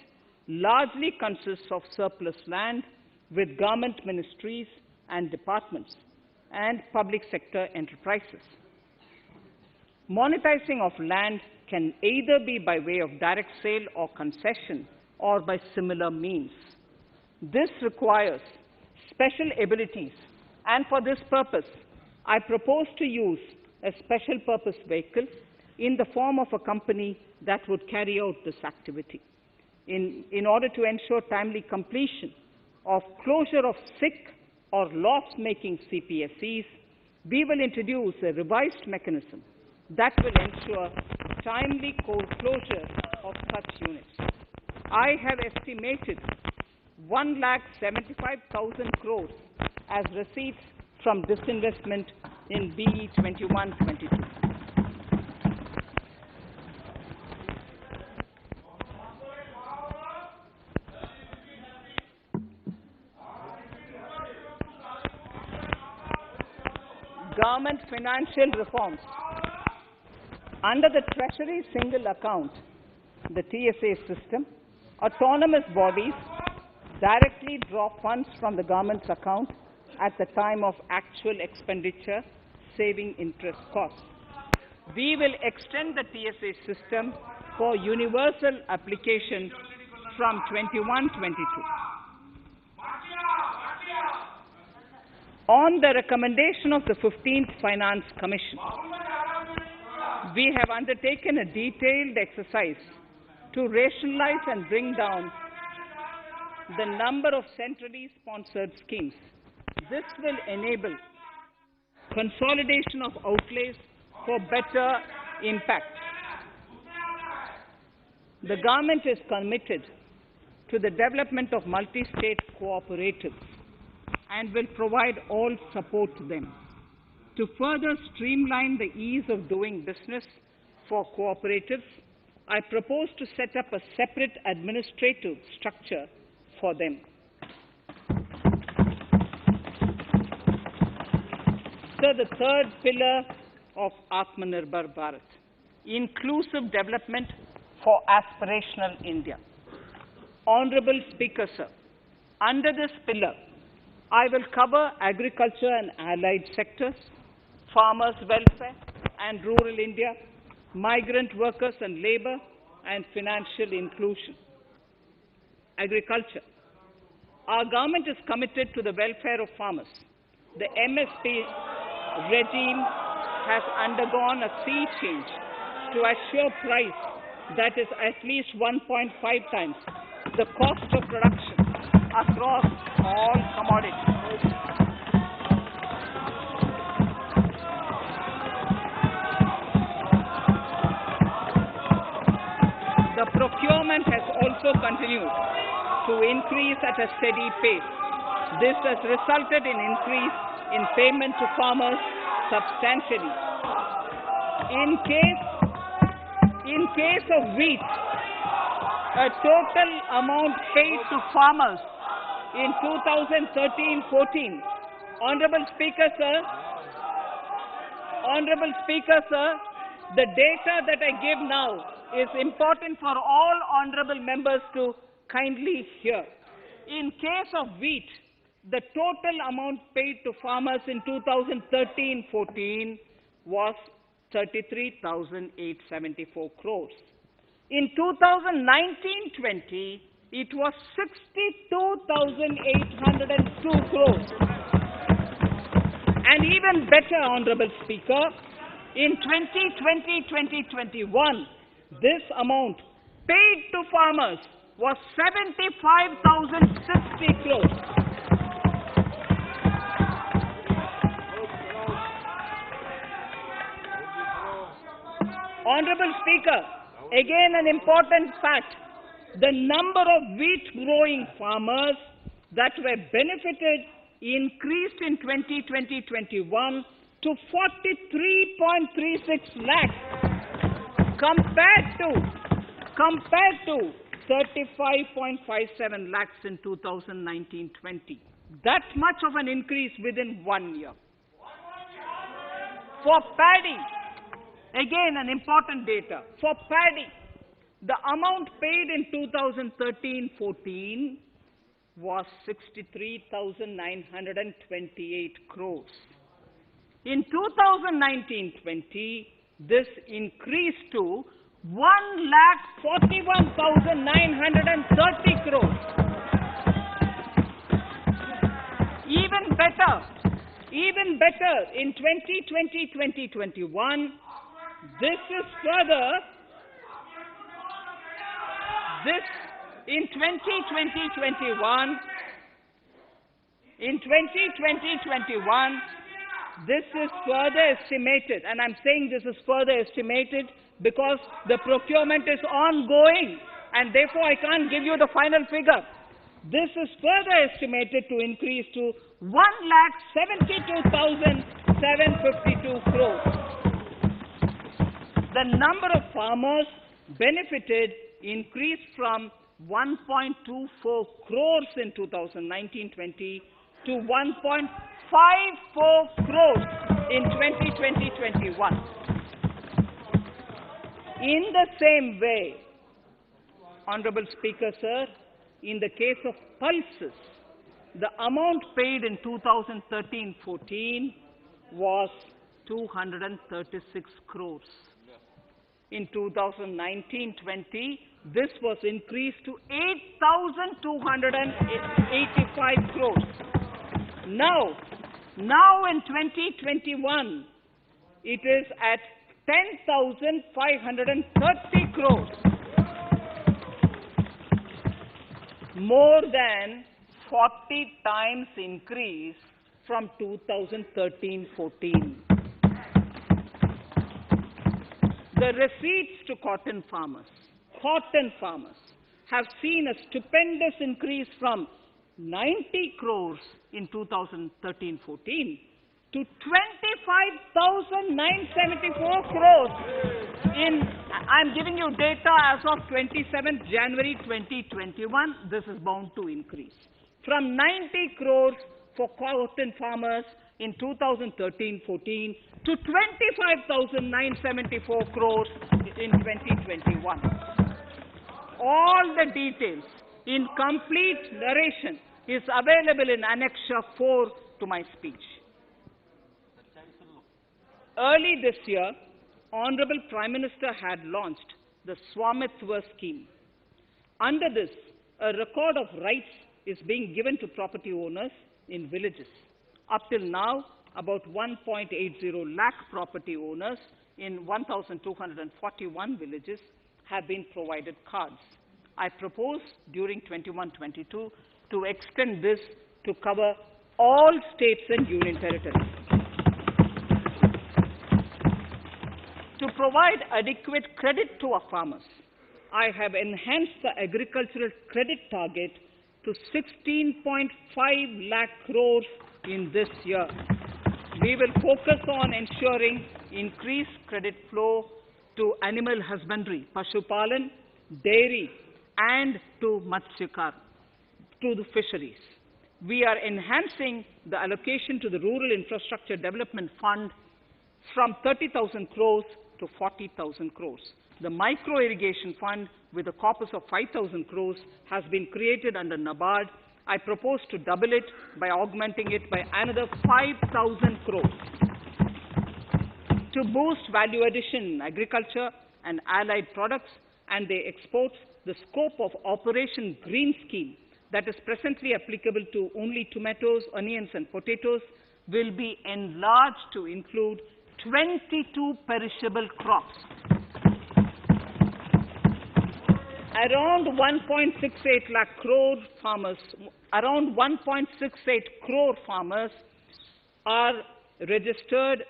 largely consist of surplus land with government ministries and departments and public sector enterprises. Monetizing of land can either be by way of direct sale or concession or by similar means. This requires special abilities, and for this purpose, I propose to use a special purpose vehicle in the form of a company that would carry out this activity. In order to ensure timely completion of closure of sick or loss-making CPSEs, we will introduce a revised mechanism that will ensure timely closure of such units. I have estimated 1,75,000 crores as receipts from disinvestment in BE 21-22. Government financial reforms. Under the Treasury Single Account, the TSA system, autonomous bodies directly draw funds from the government's account at the time of actual expenditure, saving interest costs. We will extend the TSA system for universal application from 21-22. On the recommendation of the 15th Finance Commission, we have undertaken a detailed exercise to rationalize and bring down the number of centrally sponsored schemes. This will enable consolidation of outlays for better impact. The government is committed to the development of multi-state cooperatives and will provide all support to them. To further streamline the ease of doing business for cooperatives, I propose to set up a separate administrative structure for them. So the third pillar of Atmanirbhar Bharat, inclusive development for aspirational India. Honorable Speaker, sir, under this pillar, I will cover agriculture and allied sectors, farmers' welfare and rural India, migrant workers and labor, and financial inclusion. Agriculture. Our government is committed to the welfare of farmers. The MSP regime has undergone a sea change to assure price that is at least 1.5 times the cost of production across all commodities. The procurement has also continued to increase at a steady pace. This has resulted in increase in payment to farmers substantially. In case of wheat, a total amount paid to farmers in 2013-14, Honorable Speaker, sir, the data that I give now is important for all honorable members to kindly hear. In case of wheat, the total amount paid to farmers in 2013-14 was 33,874 crores. In 2019-20, it was 62,802 crores. And even better, Honorable Speaker, in 2020-2021, this amount paid to farmers was 75,060 crores. Honorable Speaker, again an important fact, the number of wheat-growing farmers that were benefited increased in 2020-21 to 43.36 lakhs, compared to 35.57 lakhs in 2019-20. That much of an increase within 1 year. For paddy, again an important data. For paddy, the amount paid in 2013-14 was 63,928 crores. In 2019-20, this increased to 1,41,930 crores. Even better, in 2020-2021, this is further, in 2020-21, this is further estimated, and I'm saying this is further estimated because the procurement is ongoing, and therefore I can't give you the final figure. This is further estimated to increase to 1,72,752 crores. The number of farmers benefited increased from 1.24 crores in 2019-20 to 1.54 crores in 2020-21. In the same way, Honorable Speaker, sir, in the case of pulses, the amount paid in 2013-14 was 236 crores. In 2019-20, this was increased to 8,285 crores. Now in 2021, it is at 10,530 crores. More than 40 times increase from 2013-14. The receipts to cotton farmers have seen a stupendous increase from 90 crores in 2013-14 to 25,974 crores I'm giving you data as of 27th January 2021. This is bound to increase. From 90 crores for cotton farmers in 2013-14 to 25,974 crores in 2021. All the details in complete narration is available in Annexure 4 to my speech. Early this year, Honorable Prime Minister had launched the Swamitva scheme. Under this, a record of rights is being given to property owners in villages. Up till now, about 1.80 lakh property owners in 1,241 villages have been provided cards. I propose during 21-22 to extend this to cover all states and union territories. To provide adequate credit to our farmers, I have enhanced the agricultural credit target to 16.5 lakh crores in this year. We will focus on ensuring increased credit flow to animal husbandry, Pashupalan, dairy, and to Matsyakar, to the fisheries. We are enhancing the allocation to the Rural Infrastructure Development Fund from 30,000 crores to 40,000 crores. The Micro Irrigation Fund, with a corpus of 5,000 crores, has been created under NABARD. I propose to double it by augmenting it by another 5,000 crores. To boost value addition in agriculture and allied products and their exports, the scope of Operation Green Scheme, that is presently applicable to only tomatoes, onions, and potatoes, will be enlarged to include 22 perishable crops. Around 1.68 lakh crore farmers, around 1.68 crore farmers are registered,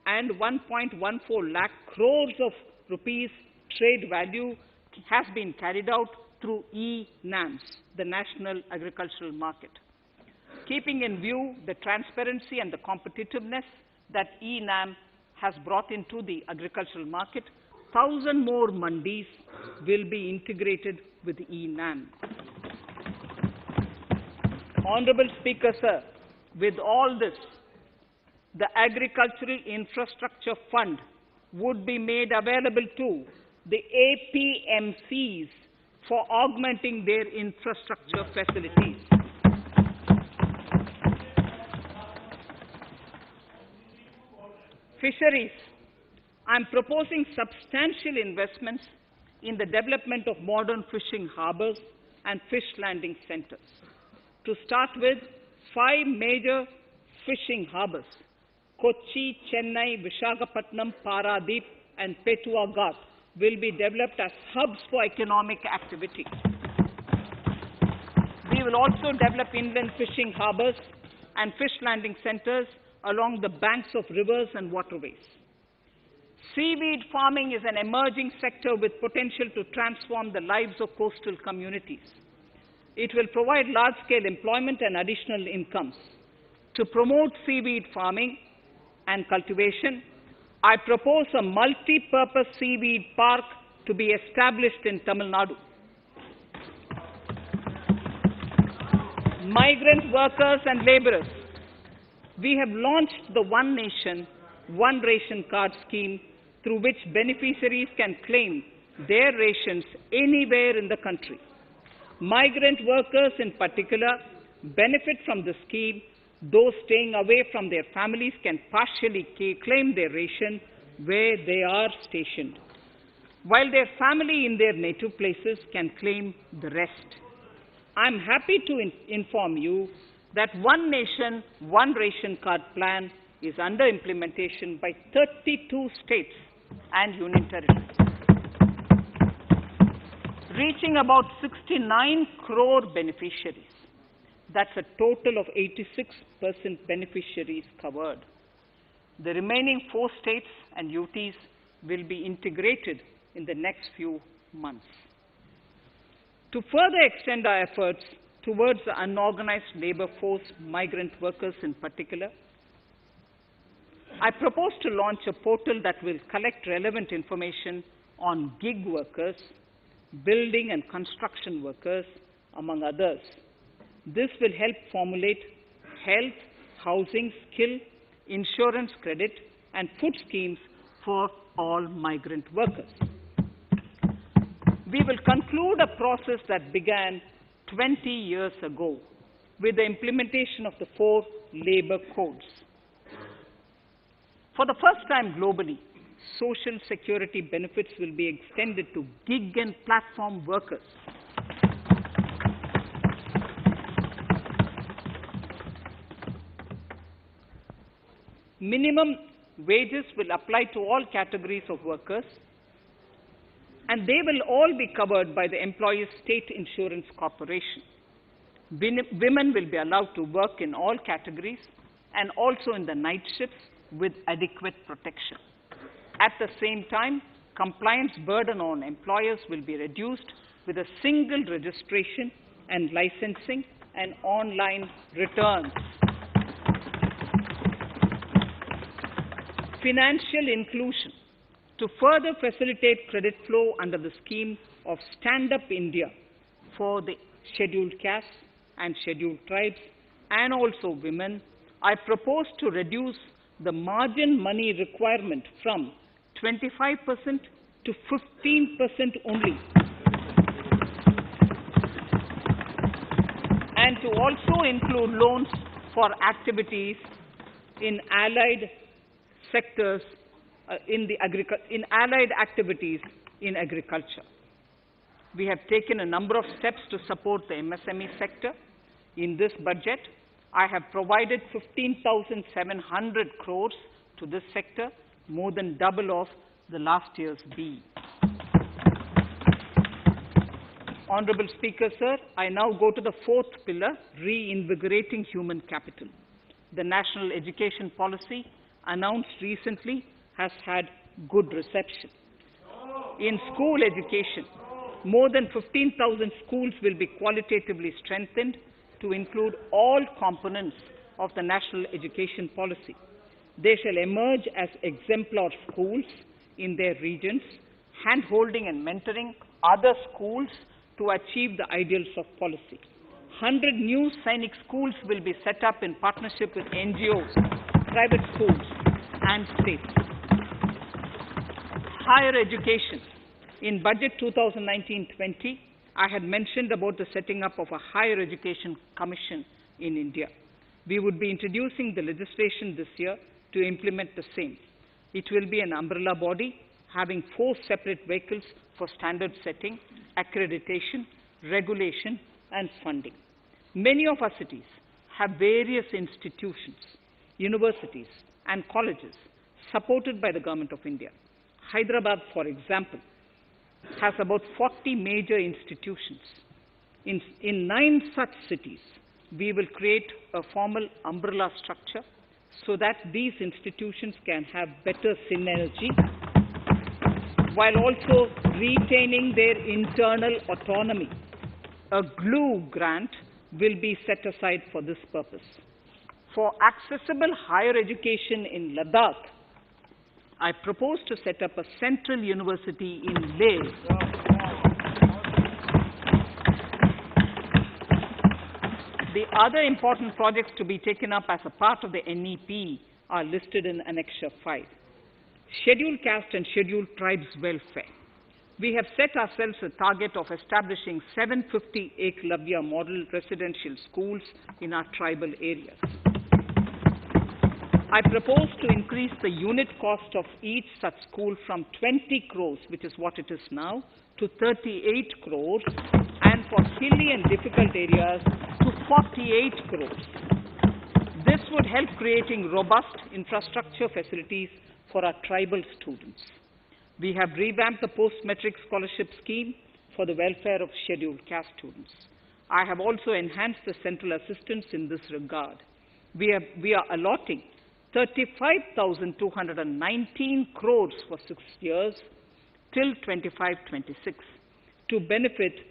and 1.14 lakh crores of rupees trade value has been carried out through e-NAMs, the National Agricultural Market. Keeping in view the transparency and the competitiveness that e-NAM has brought into the agricultural market, 1,000 more mandis will be integrated with e-NAM. Honorable Speaker, sir, with all this, the Agricultural Infrastructure Fund would be made available to the APMCs for augmenting their infrastructure facilities. Fisheries. I am proposing substantial investments in the development of modern fishing harbors and fish landing centers. To start with, 5 major fishing harbors, Kochi, Chennai, Visakhapatnam, Paradip, and Petua Ghat, will be developed as hubs for economic activity. We will also develop inland fishing harbors and fish landing centers along the banks of rivers and waterways. Seaweed farming is an emerging sector with potential to transform the lives of coastal communities. It will provide large-scale employment and additional incomes. To promote seaweed farming and cultivation, I propose a multi-purpose seaweed park to be established in Tamil Nadu. Migrant workers and laborers. We have launched the One Nation, One Ration Card scheme, through which beneficiaries can claim their rations anywhere in the country. Migrant workers in particular benefit from the scheme. Those staying away from their families can partially claim their ration where they are stationed, while their family in their native places can claim the rest. I am happy to inform you that One Nation, One Ration Card plan is under implementation by 32 states and union territories, reaching about 69 crore beneficiaries. That's a total of 86% beneficiaries covered. The remaining 4 states and UTs will be integrated in the next few months. To further extend our efforts towards the unorganized labor force, migrant workers in particular, I propose to launch a portal that will collect relevant information on gig workers, building and construction workers, among others. This will help formulate health, housing, skill, insurance credit, and food schemes for all migrant workers. We will conclude a process that began 20 years ago with the implementation of the 4 labor codes. For the first time globally, social security benefits will be extended to gig and platform workers. Minimum wages will apply to all categories of workers, and they will all be covered by the Employees State Insurance Corporation. Women will be allowed to work in all categories and also in the night shifts with adequate protection. At the same time, compliance burden on employers will be reduced with a single registration and licensing and online returns. Financial inclusion. To further facilitate credit flow under the scheme of Stand Up India for the scheduled castes and scheduled tribes and also women, I propose to reduce the margin money requirement from 25% to 15% only, and to also include loans for activities in allied sectors, in allied activities in agriculture. We have taken a number of steps to support the MSME sector. In this budget, I have provided 15,700 crores to this sector, more than double of the last year's B. Honorable Speaker, sir, I now go to the 4th pillar, reinvigorating human capital. The national education policy announced recently has had good reception. In school education, more than 15,000 schools will be qualitatively strengthened to include all components of the national education policy. They shall emerge as exemplar schools in their regions hand-holding and mentoring other schools to achieve the ideals of policy. 100 new Sainik schools will be set up in partnership with NGOs, private schools, and states. Higher education. In Budget 2019-20, I had mentioned about the setting up of a higher education commission in India. We would be introducing the legislation this year to implement the same. It will be an umbrella body having 4 separate vehicles for standard setting, accreditation, regulation, and funding. Many of our cities have various institutions, universities, and colleges supported by the Government of India. Hyderabad, for example, has about 40 major institutions. In 9 such cities, we will create a formal umbrella structure so that these institutions can have better synergy while also retaining their internal autonomy. A glue grant will be set aside for this purpose. For accessible higher education in Ladakh, I propose to set up a central university in Leh. The other important projects to be taken up as a part of the NEP are listed in Annexure 5. Scheduled caste and scheduled tribes welfare. We have set ourselves a target of establishing 750 Eklavya model residential schools in our tribal areas. I propose to increase the unit cost of each such school from 20 crores, which is what it is now, to 38 crores, and for hilly and difficult areas to 48 crores. This would help creating robust infrastructure facilities for our tribal students. We have revamped the post-metric scholarship scheme for the welfare of scheduled caste students. I have also enhanced the central assistance in this regard. We are allotting 35,219 crores for 6 years till 25-26 to benefit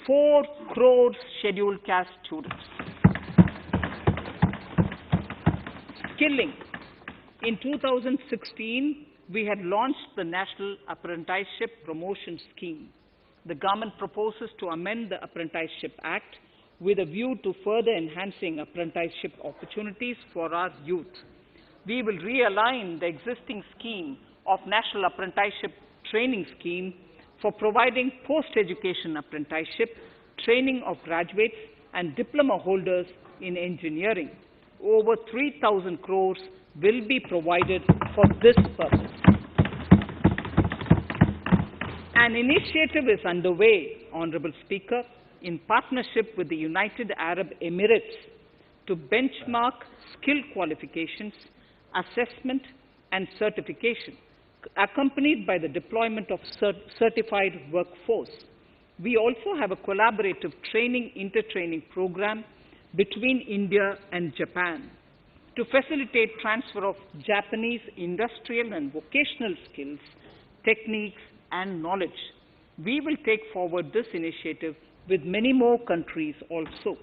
4 crores scheduled caste students. Skilling. In 2016, we had launched the National Apprenticeship Promotion Scheme. The government proposes to amend the Apprenticeship Act with a view to further enhancing apprenticeship opportunities for our youth. We will realign the existing scheme of National Apprenticeship Training Scheme for providing post-education apprenticeship, training of graduates and diploma holders in engineering. Over 3,000 crores will be provided for this purpose. An initiative is underway, Honorable Speaker, in partnership with the United Arab Emirates to benchmark skill qualifications, assessment and certification, accompanied by the deployment of certified workforce. We also have a collaborative training, intertraining program between India and Japan to facilitate transfer of Japanese industrial and vocational skills, techniques, and knowledge. We will take forward this initiative with many more countries also.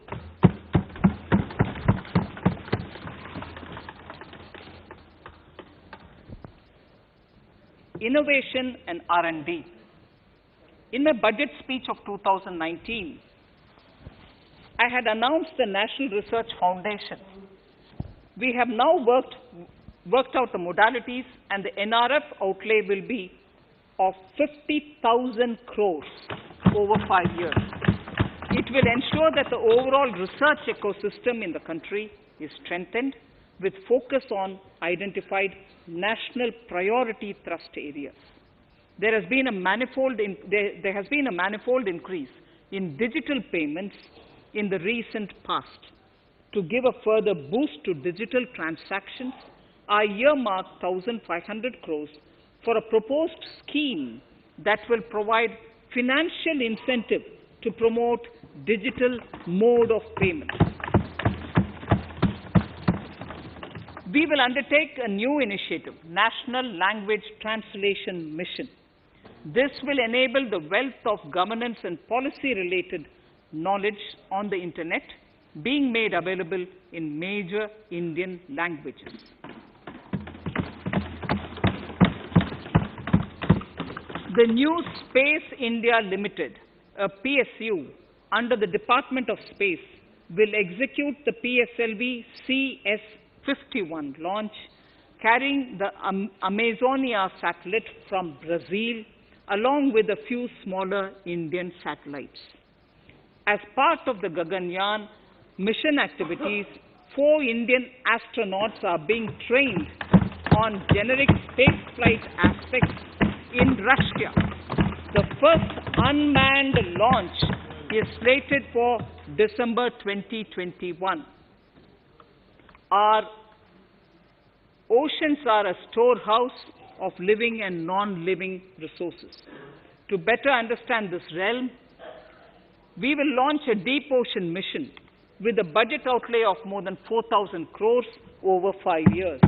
Innovation and R&D. In my budget speech of 2019, I had announced the National Research Foundation. We have now worked out the modalities, and the NRF outlay will be of 50,000 crores over 5 years. It will ensure that the overall research ecosystem in the country is strengthened with focus on identified national priority thrust areas. There has been a manifold increase in digital payments in the recent past. To give a further boost to digital transactions, I earmarked 1,500 crores for a proposed scheme that will provide financial incentive to promote digital mode of payment. We will undertake a new initiative, National Language Translation Mission. This will enable the wealth of governance and policy-related knowledge on the Internet being made available in major Indian languages. The new Space India Limited, a PSU, under the Department of Space, will execute the PSLV CS-51 launch, carrying the Amazonia satellite from Brazil, along with a few smaller Indian satellites. As part of the Gaganyaan mission activities, 4 Indian astronauts are being trained on generic spaceflight aspects in Russia. The first unmanned launch is slated for December 2021. Our oceans are a storehouse of living and non-living resources. To better understand this realm, we will launch a deep ocean mission with a budget outlay of more than 4,000 crores over 5 years.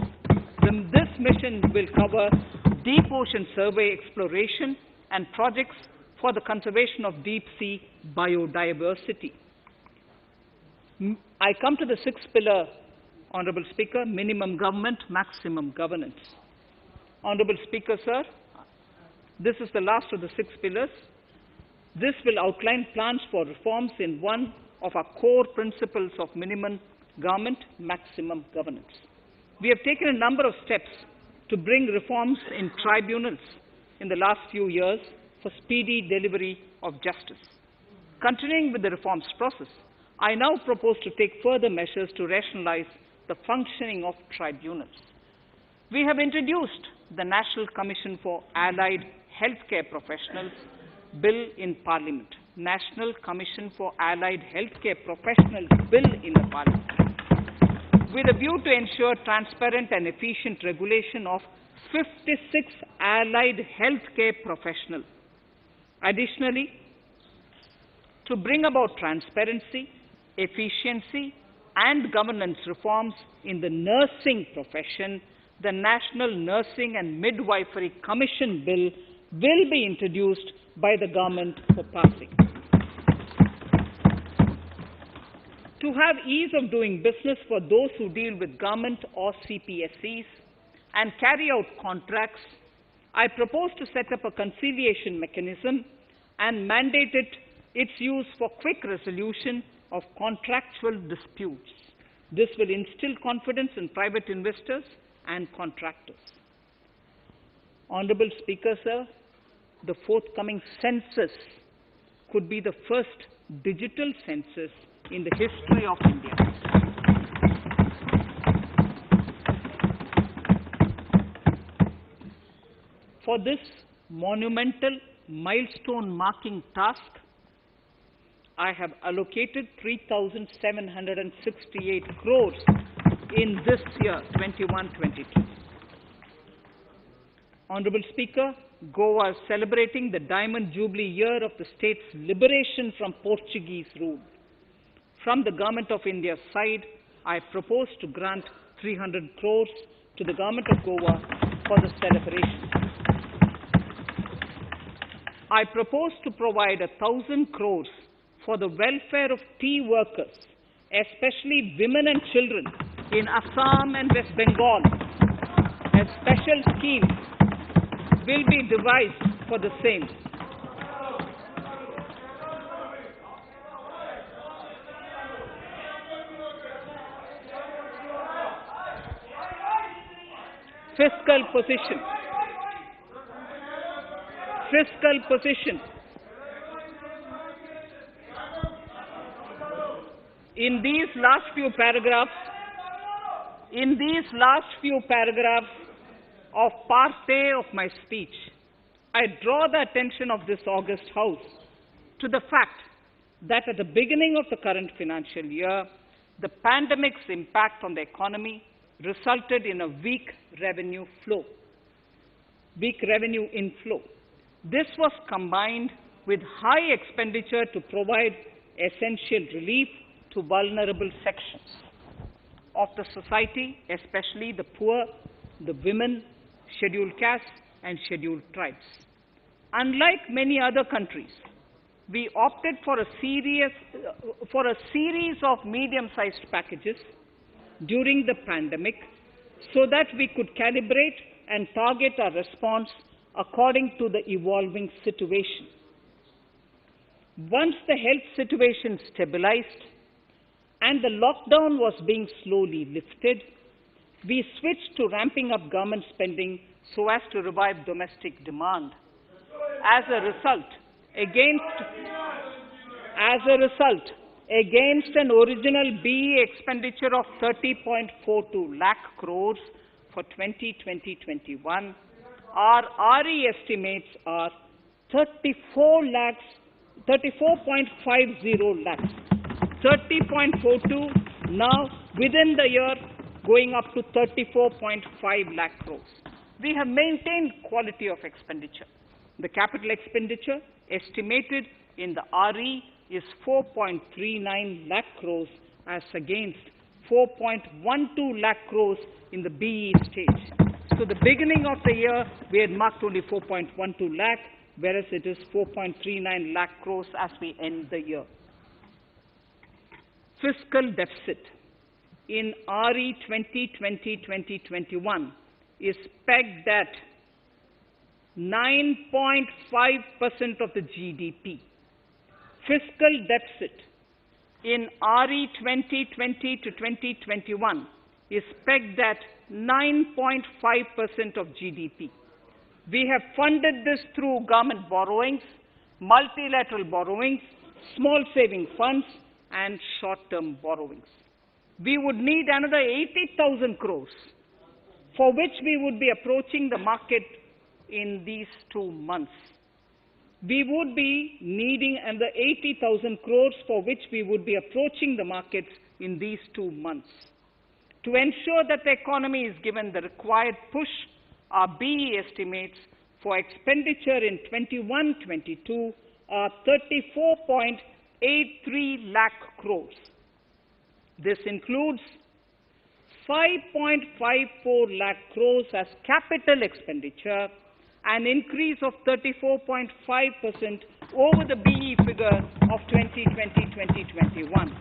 This mission will cover deep ocean survey exploration and projects for the conservation of deep sea biodiversity. I come to the 6th pillar, Honorable Speaker, minimum government, maximum governance. Honorable Speaker, sir, this is the last of the 6 pillars. This will outline plans for reforms in one of our core principles of minimum government, maximum governance. We have taken a number of steps to bring reforms in tribunals in the last few years for speedy delivery of justice. Continuing with the reforms process, I now propose to take further measures to rationalize the functioning of tribunals. We have introduced the National Commission for Allied Healthcare Professionals Bill in Parliament. National Commission for Allied Healthcare Professionals Bill in the Parliament, with a view to ensure transparent and efficient regulation of 56 allied healthcare professionals. Additionally, to bring about transparency, efficiency, and governance reforms in the nursing profession, the National Nursing and Midwifery Commission Bill will be introduced by the government for passing. To have ease of doing business for those who deal with government or CPSEs and carry out contracts, I propose to set up a conciliation mechanism and mandate its use for quick resolution of contractual disputes. This will instill confidence in private investors and contractors. Honorable Speaker, sir, the forthcoming census could be the first digital census in the history of India. For this monumental milestone-marking task, I have allocated 3,768 crores in this year, 21-22. Honorable Speaker, Goa is celebrating the Diamond Jubilee year of the state's liberation from Portuguese rule. From the Government of India's side, I propose to grant 300 crores to the Government of Goa for the celebration. I propose to provide 1,000 crores for the welfare of tea workers, especially women and children in Assam and West Bengal. A special scheme will be devised for the same. Fiscal position. Fiscal position. In these last few paragraphs of part A of my speech, I draw the attention of this august House to the fact that at the beginning of the current financial year, the pandemic's impact on the economy resulted in a weak revenue inflow. This was combined with high expenditure to provide essential relief to vulnerable sections of the society, especially the poor, the women, scheduled castes, and scheduled tribes. Unlike many other countries, we opted for a series of medium-sized packages during the pandemic so that we could calibrate and target our response according to the evolving situation. Once the health situation stabilized and the lockdown was being slowly lifted, we switched to ramping up government spending so as to revive domestic demand. As a result, against an original BE expenditure of 30.42 lakh crores for 2020-21, our RE estimates are 34.50 lakhs. 30.42 now within the year going up to 34.5 lakh crores. We have maintained quality of expenditure. The capital expenditure estimated in the RE is 4.39 lakh crores as against 4.12 lakh crores in the BE stage. So the beginning of the year, we had marked only 4.12 lakh, whereas it is 4.39 lakh crores as we end the year. Fiscal deficit in RE 2020-2021 is pegged at 9.5% of the GDP. Fiscal deficit in RE 2020 to 2021 is pegged at 9.5% of GDP. We have funded this through government borrowings, multilateral borrowings, small saving funds, and short-term borrowings. We would need another 80,000 crores, for which we would be approaching the market in these 2 months. We would be needing another 80,000 crores, for which we would be approaching the markets in these 2 months. To ensure that the economy is given the required push, our BE estimates for expenditure in 21-22 are 34.83 lakh crores. This includes 5.54 lakh crores as capital expenditure, an increase of 34.5% over the BE figure of 2020-2021.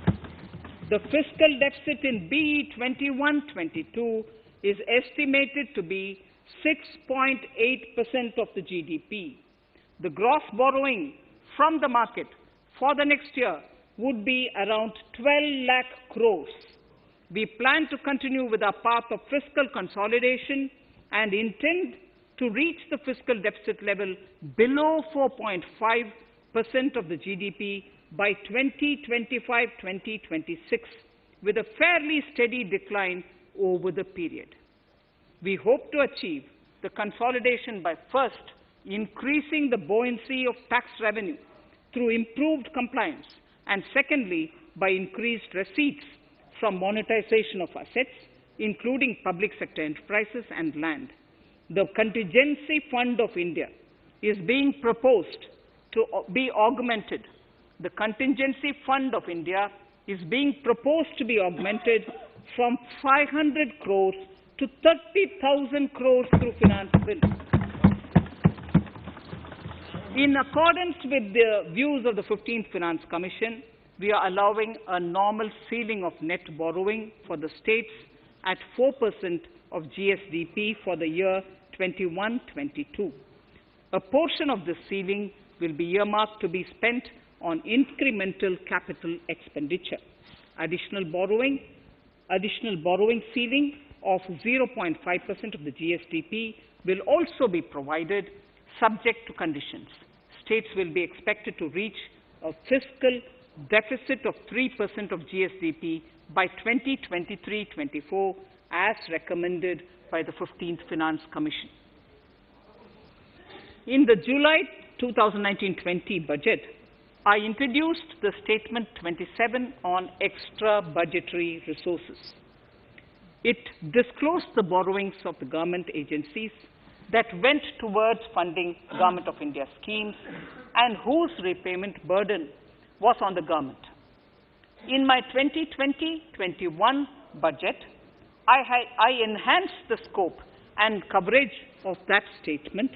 The fiscal deficit in BE 21-22 is estimated to be 6.8% of the GDP. The gross borrowing from the market for the next year would be around 12 lakh crores. We plan to continue with our path of fiscal consolidation and intend to reach the fiscal deficit level below 4.5% of the GDP by 2025-2026, with a fairly steady decline over the period. We hope to achieve the consolidation by first increasing the buoyancy of tax revenue through improved compliance, and secondly, by increased receipts from monetization of assets, including public sector enterprises and land. The Contingency Fund of India is being proposed to be augmented. The Contingency Fund of India is being proposed to be augmented from 500 crores to 30,000 crores through finance bill. In accordance with the views of the 15th Finance Commission, we are allowing a normal ceiling of net borrowing for the states at 4% of GSDP for the year 21-22. A portion of this ceiling will be earmarked to be spent on incremental capital expenditure. Additional borrowing ceiling of 0.5% of the GSDP will also be provided, subject to conditions. States will be expected to reach a fiscal deficit of 3% of GSDP by 2023-24, as recommended by the 15th Finance Commission. In the July 2019-20 budget, I introduced the Statement 27 on extra budgetary resources. It disclosed the borrowings of the government agencies that went towards funding Government of India schemes and whose repayment burden was on the government. In my 2020-21 budget, I enhanced the scope and coverage of that statement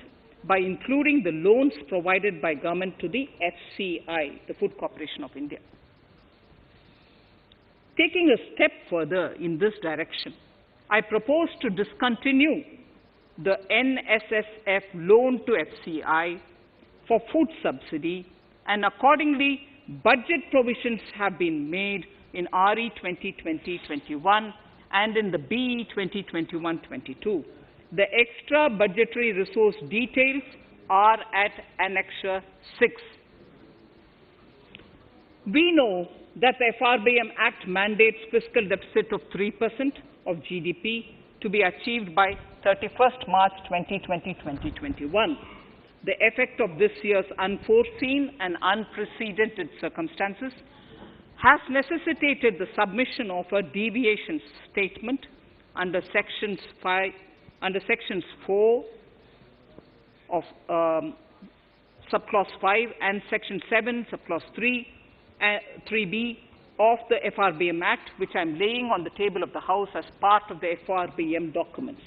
by including the loans provided by government to the FCI, the Food Corporation of India. Taking a step further in this direction, I propose to discontinue the NSSF loan to FCI for food subsidy, and accordingly, budget provisions have been made in RE 2020-21 and in the BE 2021-22. The extra budgetary resource details are at Annexure 6. We know that the FRBM Act mandates fiscal deficit of 3% of GDP to be achieved by 31st March 2020-2021. The effect of this year's unforeseen and unprecedented circumstances has necessitated the submission of a deviation statement under Sections 4 of Subclause 5 and Section 7, Subclause 3b of the FRBM Act, which I am laying on the table of the House as part of the FRBM documents.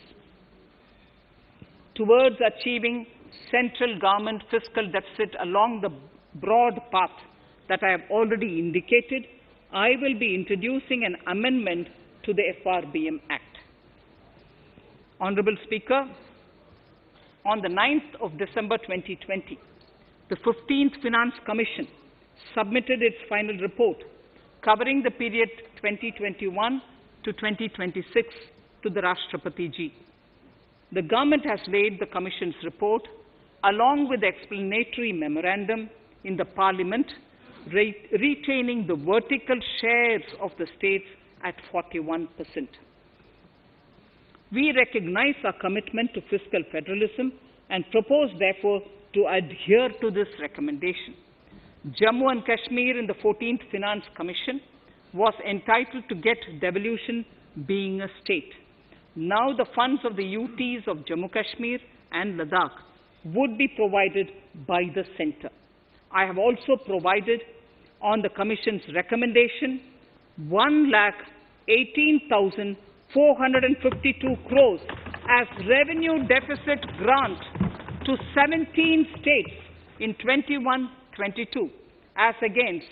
Towards achieving central government fiscal deficit along the broad path that I have already indicated, I will be introducing an amendment to the FRBM Act. Honorable Speaker, on the 9th of December 2020, the 15th Finance Commission submitted its final report covering the period 2021 to 2026 to the Rashtrapati Ji. The government has laid the Commission's report along with the explanatory memorandum in the Parliament, retaining the vertical shares of the states at 41%. We recognize our commitment to fiscal federalism and propose, therefore, to adhere to this recommendation. Jammu and Kashmir in the 14th Finance Commission was entitled to get devolution being a state. Now the funds of the UTs of Jammu Kashmir and Ladakh would be provided by the centre. I have also provided on the Commission's recommendation 1,18,452 crores as revenue deficit grant to 17 states in 21-22, as against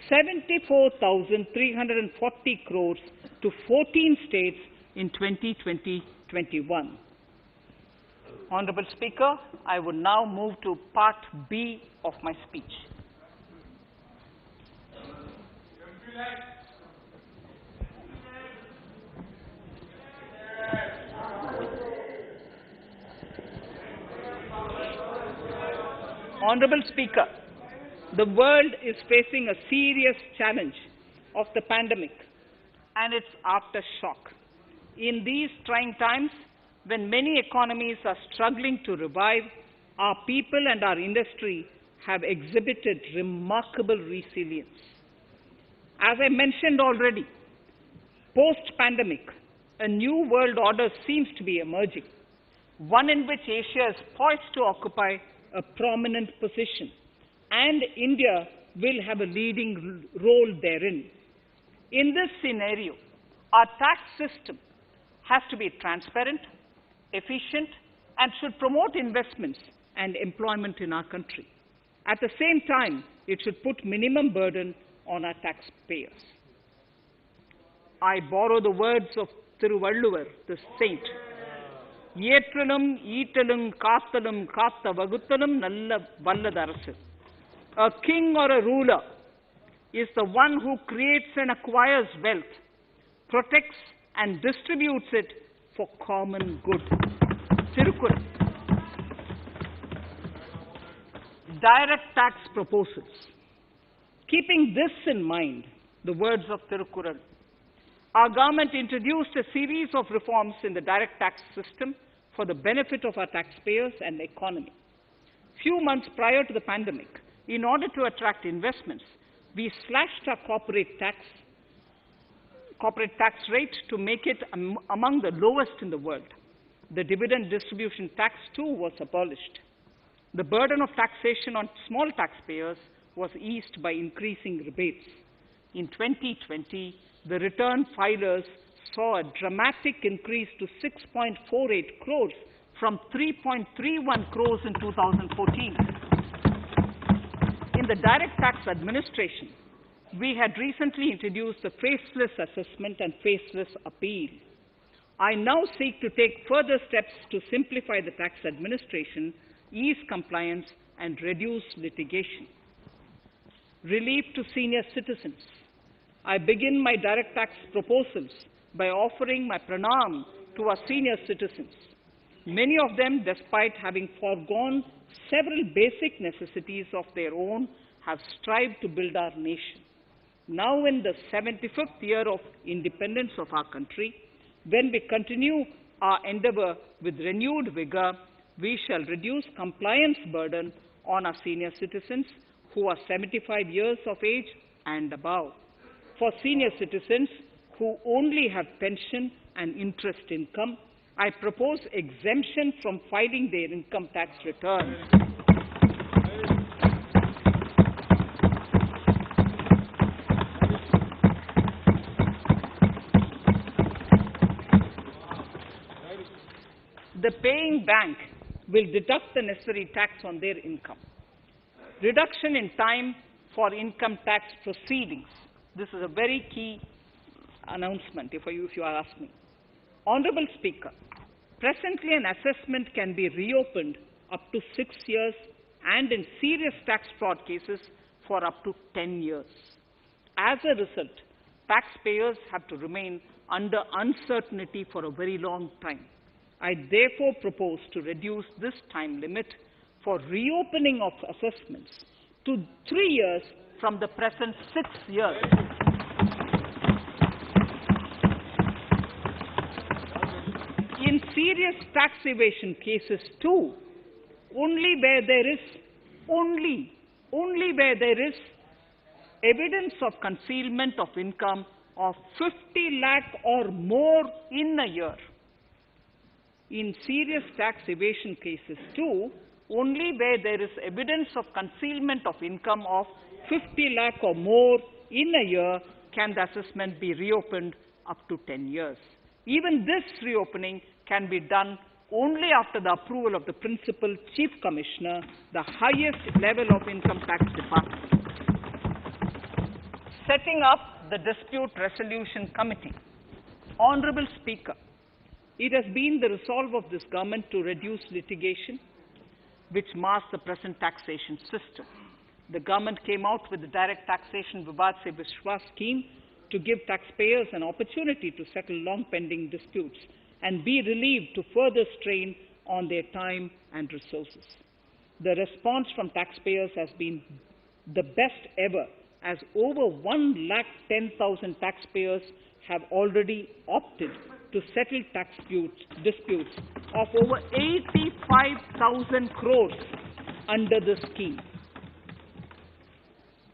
74,340 crores to 14 states in 2020-21. Honorable Speaker, I would now move to Part B of my speech. Honorable Speaker, the world is facing a serious challenge of the pandemic and its aftershock. In these trying times, when many economies are struggling to revive, our people and our industry have exhibited remarkable resilience. As I mentioned already, post-pandemic, a new world order seems to be emerging, one in which Asia is poised to occupy a prominent position, and India will have a leading role therein. In this scenario, our tax system has to be transparent, efficient, and should promote investments and employment in our country. At the same time, it should put minimum burden on our taxpayers. I borrow the words of Thiruvalluvar, the saint. Yetralum, Eatalum, Kathalum, Katha Vaguthalum, Nalla Valladarasu. A king or a ruler is the one who creates and acquires wealth, protects and distributes it for common good. Tirukkural. Direct tax proposals. Keeping this in mind, the words of Tirukkural, our government introduced a series of reforms in the direct tax system for the benefit of our taxpayers and the economy. Few months prior to the pandemic, in order to attract investments, we slashed our corporate tax rate to make it among the lowest in the world. The dividend distribution tax too was abolished. The burden of taxation on small taxpayers was eased by increasing rebates. In 2020, the return filers saw a dramatic increase to 6.48 crores from 3.31 crores in 2014. In the direct tax administration, we had recently introduced the faceless assessment and faceless appeal. I now seek to take further steps to simplify the tax administration, ease compliance, and reduce litigation. Relief to senior citizens. I begin my direct tax proposals by offering my pranam to our senior citizens. Many of them, despite having foregone several basic necessities of their own, have strived to build our nation. Now, in the 75th year of independence of our country, when we continue our endeavor with renewed vigor, we shall reduce compliance burden on our senior citizens who are 75 years of age and above. For senior citizens who only have pension and interest income, I propose exemption from filing their income tax returns. The paying bank will deduct the necessary tax on their income. Reduction in time for income tax proceedings. This is a very key announcement, if you are asking. Honorable Speaker, presently an assessment can be reopened up to 6 years and in serious tax fraud cases for up to 10 years. As a result, taxpayers have to remain under uncertainty for a very long time. I therefore propose to reduce this time limit for reopening of assessments to 3 years from the present 6 years. In serious tax evasion cases too, only where there is evidence of concealment of income of 50 lakh or more in a year. In serious tax evasion cases too, only where there is evidence of concealment of income of 50 lakh or more in a year can the assessment be reopened up to 10 years. Even this reopening can be done only after the approval of the Principal Chief Commissioner, the highest level of Income Tax Department. Setting up the Dispute Resolution Committee. Honorable Speaker, it has been the resolve of this government to reduce litigation, which mars the present taxation system. The government came out with the Direct Taxation Vivad Se Vishwas scheme to give taxpayers an opportunity to settle long-pending disputes and be relieved to further strain on their time and resources. The response from taxpayers has been the best ever, as over 110,000 taxpayers have already opted to settle tax disputes of over 85,000 crores under the scheme.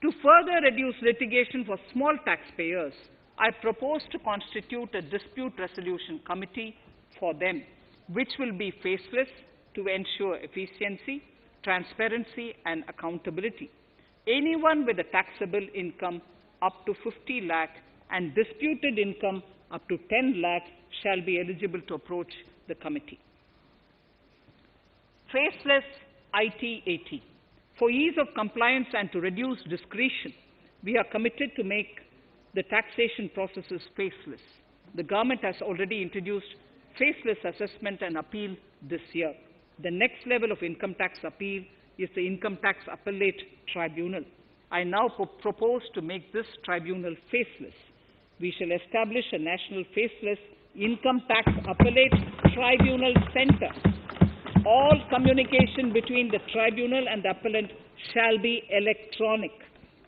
To further reduce litigation for small taxpayers, I propose to constitute a dispute resolution committee for them, which will be faceless to ensure efficiency, transparency, and accountability. Anyone with a taxable income up to 50 lakh and disputed income up to 10 lakh shall be eligible to approach the committee. Faceless IT-AT. For ease of compliance and to reduce discretion, we are committed to make the taxation processes faceless. The government has already introduced faceless assessment and appeal this year. The next level of income tax appeal is the Income Tax Appellate Tribunal. I now propose to make this tribunal faceless. We shall establish a national faceless Income Tax Appellate Tribunal Center. All communication between the tribunal and the appellant shall be electronic.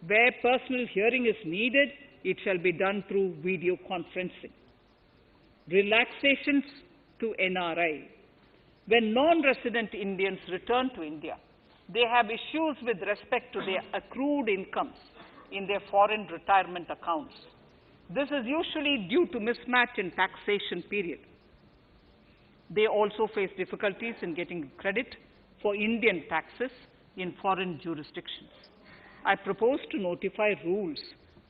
Where personal hearing is needed, it shall be done through video conferencing. Relaxations to NRI. When non-resident Indians return to India, they have issues with respect to their accrued incomes in their foreign retirement accounts. This is usually due to mismatch in taxation period. They also face difficulties in getting credit for Indian taxes in foreign jurisdictions. I propose to notify rules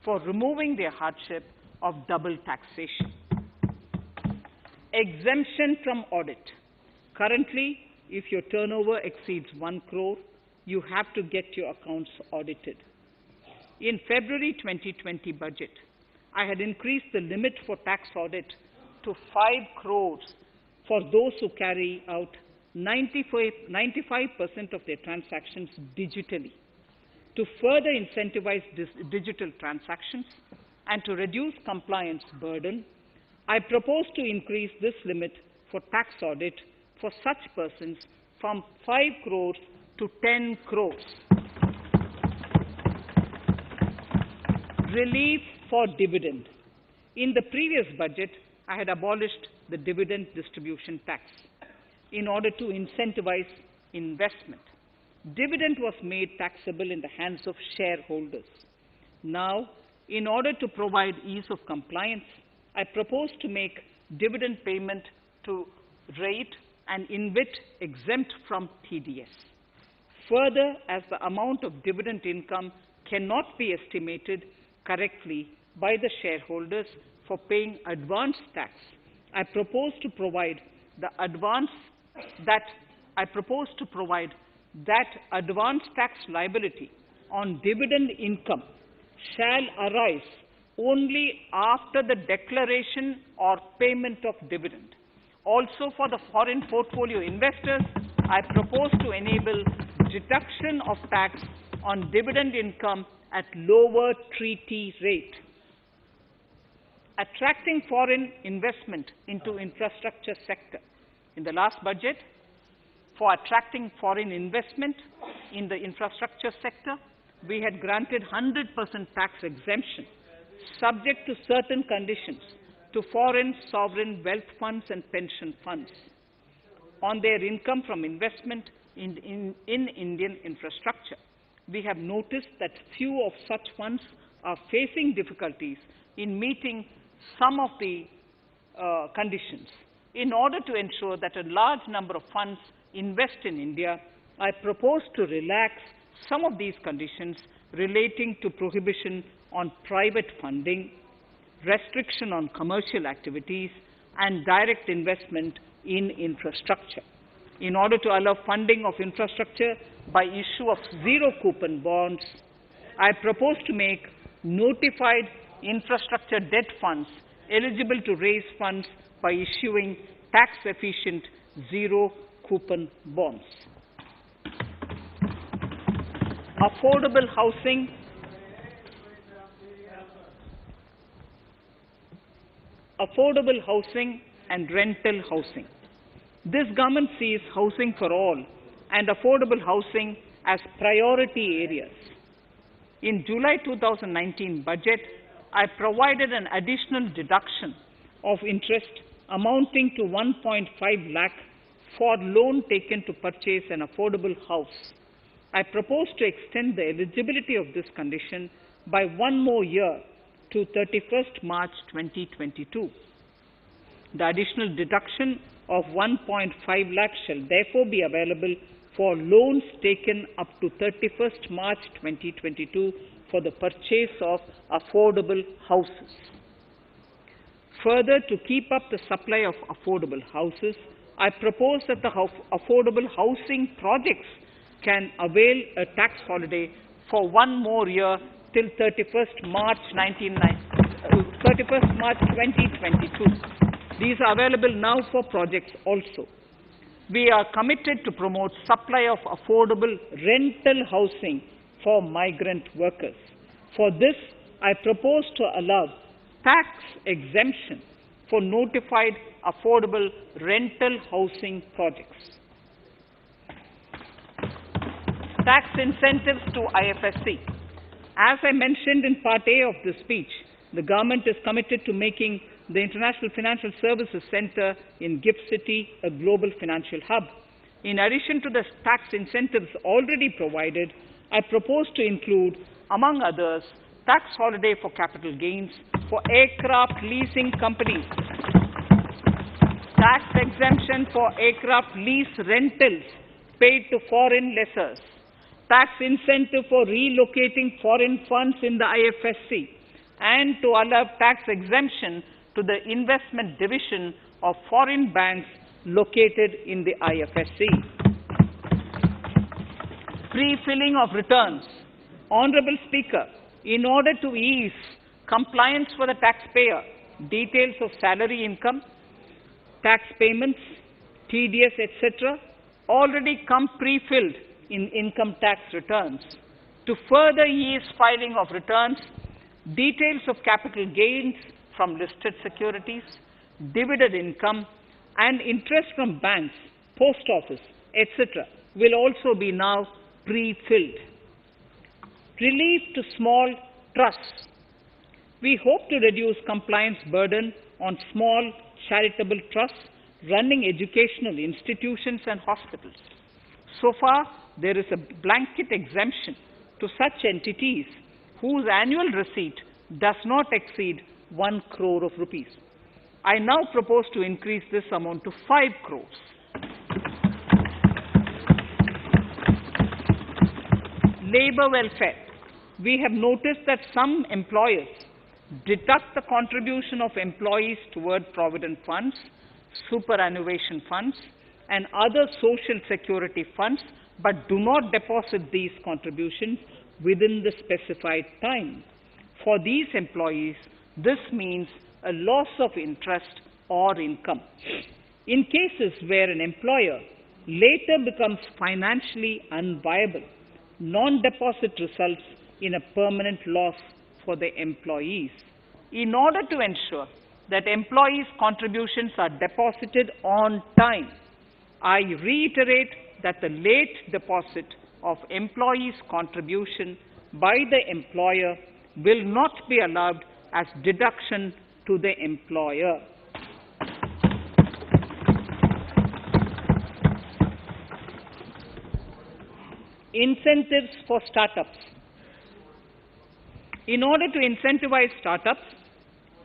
for removing their hardship of double taxation. Exemption from audit. Currently, if your turnover exceeds 1 crore, you have to get your accounts audited. In February 2020 budget, I had increased the limit for tax audit to 5 crores for those who carry out 95% of their transactions digitally. To further incentivize digital transactions and to reduce compliance burden, I propose to increase this limit for tax audit for such persons from 5 crores to 10 crores. Relief for dividend. In the previous budget, I had abolished the dividend distribution tax in order to incentivize investment. Dividend was made taxable in the hands of shareholders. Now, in order to provide ease of compliance, I propose to make dividend payment to rate and InvIT exempt from TDS. Further, as the amount of dividend income cannot be estimated correctly by the shareholders for paying advance tax, I propose to provide that advance tax liability on dividend income shall arise only after the declaration or payment of dividend. Also, for the foreign portfolio investors, I propose to enable deduction of tax on dividend income at lower treaty rate. Attracting foreign investment into infrastructure sector. In the last budget, for attracting foreign investment in the infrastructure sector, we had granted 100% tax exemption, subject to certain conditions, to foreign sovereign wealth funds and pension funds on their income from investment in Indian infrastructure. We have noticed that few of such funds are facing difficulties in meeting some of the conditions. In order to ensure that a large number of funds invest in India, I propose to relax some of these conditions relating to prohibition on private funding, restriction on commercial activities, and direct investment in infrastructure. In order to allow funding of infrastructure by issue of zero-coupon bonds, I propose to make notified infrastructure debt funds eligible to raise funds by issuing tax-efficient zero-coupon bonds. Affordable housing. Affordable housing and rental housing. This government sees housing for all and affordable housing as priority areas. In July 2019 budget, I provided an additional deduction of interest amounting to 1.5 lakh for loan taken to purchase an affordable house. I propose to extend the eligibility of this condition by 1 more year to 31st March 2022. The additional deduction of 1.5 lakh shall therefore be available for loans taken up to 31st March 2022 for the purchase of affordable houses. Further, to keep up the supply of affordable houses, I propose that the affordable housing projects can avail a tax holiday for 1 more year till 31st March 2022. These are available now for projects also. We are committed to promote supply of affordable rental housing for migrant workers. For this, I propose to allow tax exemption for notified affordable rental housing projects. Tax incentives to IFSC. As I mentioned in Part A of this speech, the government is committed to making the International Financial Services Center in GIFT City a global financial hub. In addition to the tax incentives already provided, I propose to include, among others, tax holiday for capital gains for aircraft leasing companies, tax exemption for aircraft lease rentals paid to foreign lessors, tax incentive for relocating foreign funds in the IFSC, and to allow tax exemption to the investment division of foreign banks located in the IFSC. Pre-filling of returns. Honorable Speaker, in order to ease compliance for the taxpayer, details of salary income, tax payments, TDS, etc., already come pre-filled in income tax returns. To further ease filing of returns, details of capital gains from listed securities, dividend income, and interest from banks, post office, etc., will also be now pre-filled. Relief to small trusts. We hope to reduce compliance burden on small charitable trusts running educational institutions and hospitals. So far, there is a blanket exemption to such entities whose annual receipt does not exceed 1 crore of rupees. I now propose to increase this amount to 5 crores. Labor welfare. We have noticed that some employers deduct the contribution of employees toward provident funds, superannuation funds, and other social security funds, but do not deposit these contributions within the specified time. For these employees, this means a loss of interest or income. In cases where an employer later becomes financially unviable, non-deposit results in a permanent loss for the employees. In order to ensure that employees' contributions are deposited on time, I reiterate that the late deposit of employees' contribution by the employer will not be allowed as deduction to the employer. Incentives for startups. In order to incentivize startups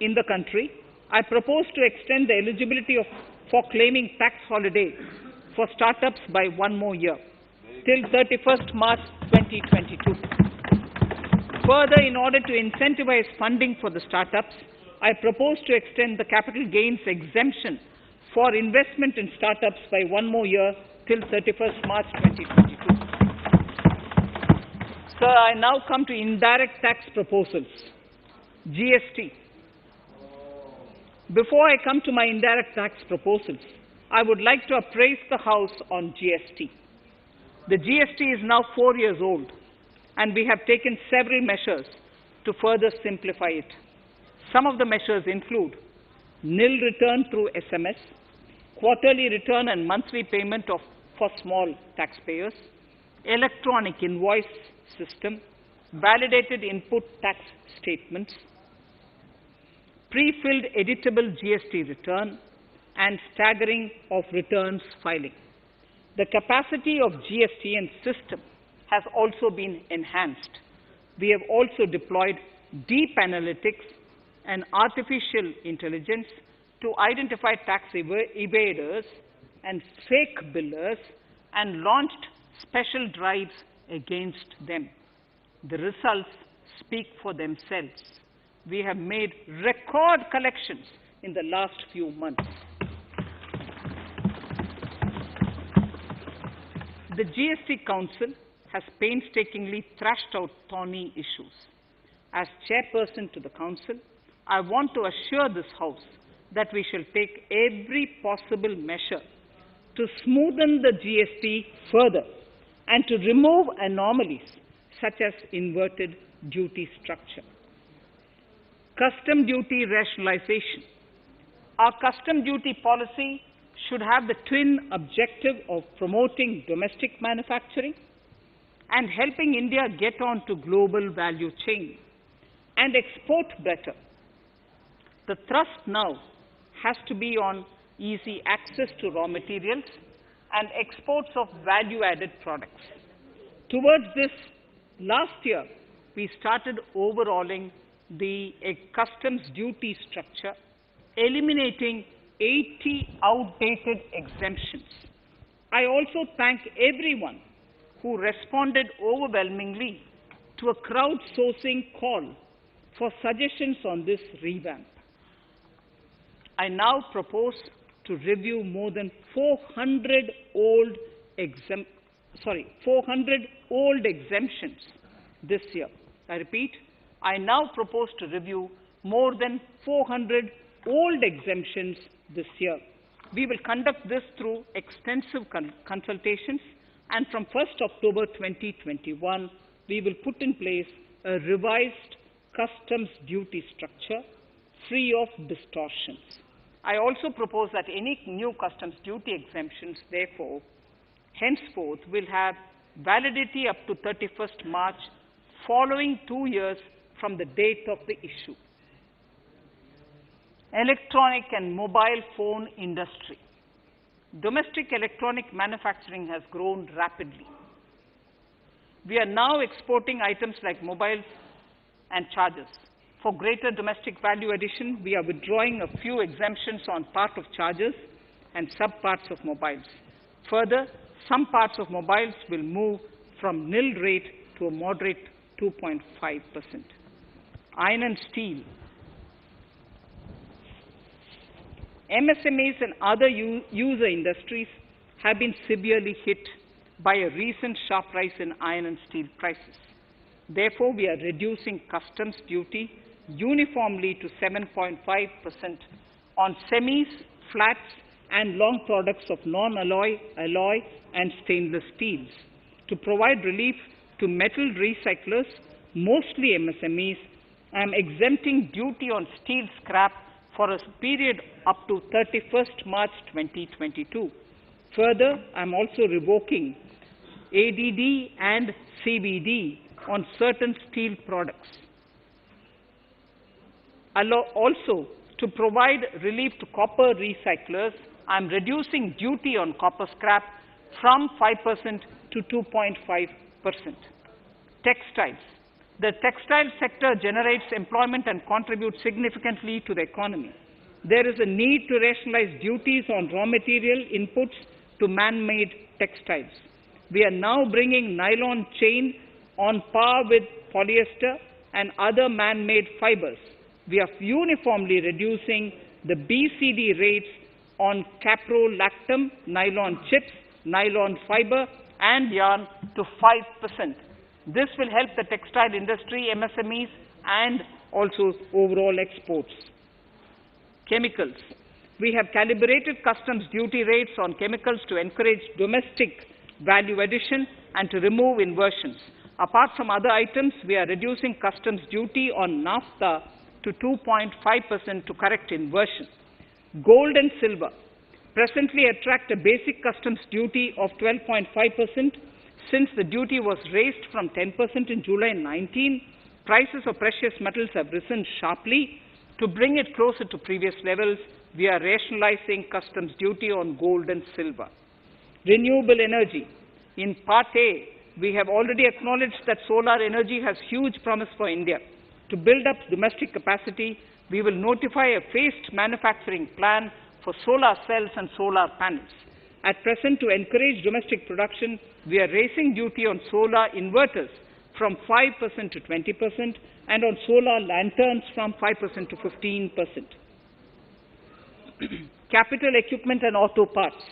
in the country, I propose to extend the eligibility for claiming tax holiday for startups by 1 more year, till 31st March 2022. Further, in order to incentivize funding for the startups, I propose to extend the capital gains exemption for investment in startups by 1 more year, till 31st March 2022. Sir, I now come to indirect tax proposals, GST. Before I come to my indirect tax proposals, I would like to appraise the House on GST. The GST is now 4 years old, and we have taken several measures to further simplify it. Some of the measures include nil return through SMS, quarterly return and monthly payment for small taxpayers, electronic invoice system, validated input tax statements, pre-filled editable GST return, and staggering of returns filing. The capacity of GST and system has also been enhanced. We have also deployed deep analytics and artificial intelligence to identify tax evaders and fake billers and launched special drives against them. The results speak for themselves. We have made record collections in the last few months. The GST Council has painstakingly thrashed out thorny issues. As chairperson to the Council, I want to assure this House that we shall take every possible measure to smoothen the GST further and to remove anomalies such as inverted duty structure. Custom duty rationalization. Our custom duty policy should have the twin objective of promoting domestic manufacturing and helping India get on to global value chain and export better. The thrust now has to be on easy access to raw materials and exports of value-added products. Towards this, last year, we started overhauling the customs duty structure, eliminating 80 outdated exemptions. I also thank everyone who responded overwhelmingly to a crowdsourcing call for suggestions on this revamp. I now propose to review more than 400 old exemptions this year. I repeat, I now propose to review more than 400 old exemptions this year. We will conduct this through extensive consultations, and from 1st October 2021, we will put in place a revised customs duty structure free of distortions. I also propose that any new customs duty exemptions, therefore, henceforth will have validity up to 31st March, following 2 years from the date of the issue. Electronic and mobile phone industry. Domestic electronic manufacturing has grown rapidly. We are now exporting items like mobiles and chargers. For greater domestic value addition, we are withdrawing a few exemptions on part of chargers and sub-parts of mobiles. Further, some parts of mobiles will move from nil rate to a moderate 2.5%. Iron and steel. MSMEs and other user industries have been severely hit by a recent sharp rise in iron and steel prices. Therefore, we are reducing customs duty uniformly to 7.5% on semis, flats, and long products of non-alloy, alloy, and stainless steels. To provide relief to metal recyclers, mostly MSMEs, I am exempting duty on steel scrap for a period up to 31st March 2022. Further, I am also revoking ADD and CVD on certain steel products. Also, to provide relief to copper recyclers, I am reducing duty on copper scrap from 5% to 2.5%. Textiles. The textile sector generates employment and contributes significantly to the economy. There is a need to rationalize duties on raw material inputs to man-made textiles. We are now bringing nylon chain on par with polyester and other man-made fibers. We are uniformly reducing the BCD rates on caprolactam, nylon chips, nylon fiber, and yarn to 5%. This will help the textile industry, MSMEs, and also overall exports. Chemicals. We have calibrated customs duty rates on chemicals to encourage domestic value addition and to remove inversions. Apart from other items, we are reducing customs duty on naphtha to 2.5% to correct inversion. Gold and silver presently attract a basic customs duty of 12.5%. Since the duty was raised from 10% in July 19, prices of precious metals have risen sharply. To bring it closer to previous levels, we are rationalizing customs duty on gold and silver. Renewable energy. In Part A, we have already acknowledged that solar energy has huge promise for India. To build up domestic capacity, we will notify a phased manufacturing plan for solar cells and solar panels. At present, to encourage domestic production, we are raising duty on solar inverters from 5% to 20% and on solar lanterns from 5% to 15%. Capital equipment and auto parts.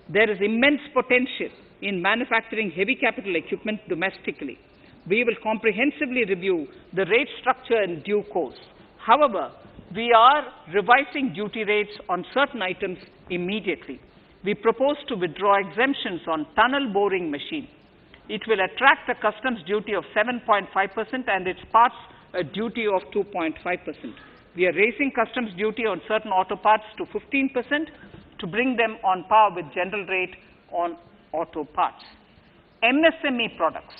There is immense potential in manufacturing heavy capital equipment domestically. We will comprehensively review the rate structure in due course. However, we are revising duty rates on certain items immediately. We propose to withdraw exemptions on tunnel boring machine. It will attract a customs duty of 7.5% and its parts a duty of 2.5%. We are raising customs duty on certain auto parts to 15% to bring them on par with general rate on auto parts. MSME products.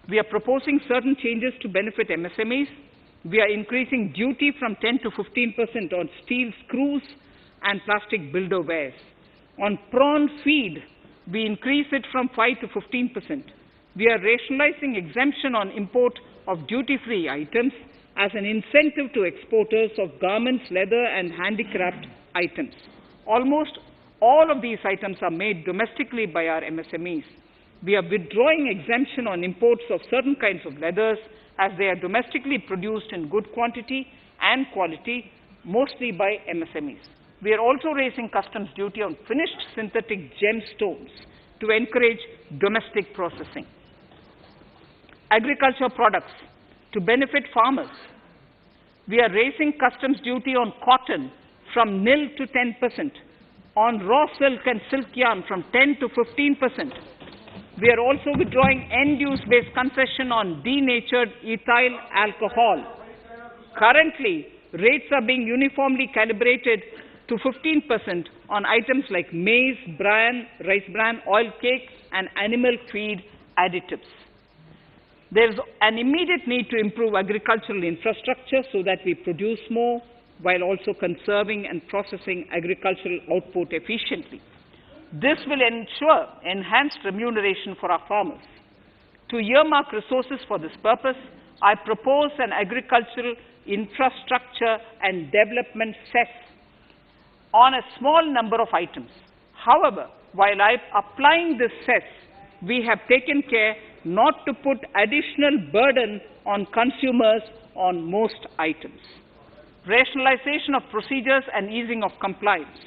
We are proposing certain changes to benefit MSMEs. We are increasing duty from 10 to 15% on steel screws and plastic builderwares. On prawn feed, we increase it from 5 to 15%. We are rationalizing exemption on import of duty-free items as an incentive to exporters of garments, leather, and handicraft items. Almost all of these items are made domestically by our MSMEs. We are withdrawing exemption on imports of certain kinds of leathers as they are domestically produced in good quantity and quality, mostly by MSMEs. We are also raising customs duty on finished synthetic gemstones to encourage domestic processing. Agriculture products to benefit farmers. We are raising customs duty on cotton from nil to 10%. On raw silk and silk yarn from 10 to 15%. We are also withdrawing end-use based concession on denatured ethyl alcohol. Currently, rates are being uniformly calibrated to 15% on items like maize, bran, rice bran, oil cake, and animal feed additives. There is an immediate need to improve agricultural infrastructure so that we produce more while also conserving and processing agricultural output efficiently. This will ensure enhanced remuneration for our farmers. To earmark resources for this purpose, I propose an agricultural infrastructure and development cess on a small number of items. However, while applying this cess, we have taken care not to put additional burden on consumers on most items. Rationalization of procedures and easing of compliance.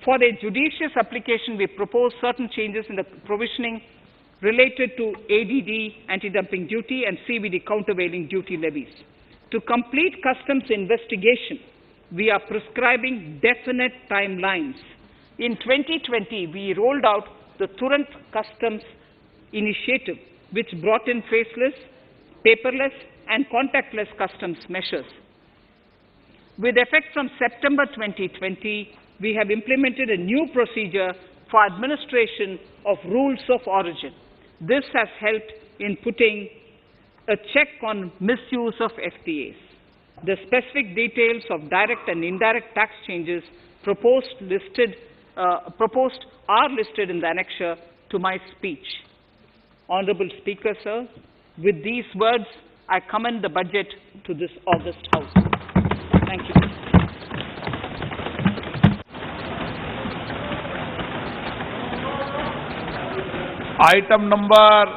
For their judicious application, we propose certain changes in the provisioning related to ADD, anti-dumping duty, and CVD, countervailing duty levies. To complete customs investigation, we are prescribing definite timelines. In 2020, we rolled out the Turant Customs Initiative, which brought in faceless, paperless, and contactless customs measures. With effect from September 2020, we have implemented a new procedure for administration of rules of origin. This has helped in putting a check on misuse of FTAs. The specific details of direct and indirect tax changes proposed are listed in the annexure to my speech. Honorable Speaker, sir, with these words, I commend the budget to this august House. Thank you. Item number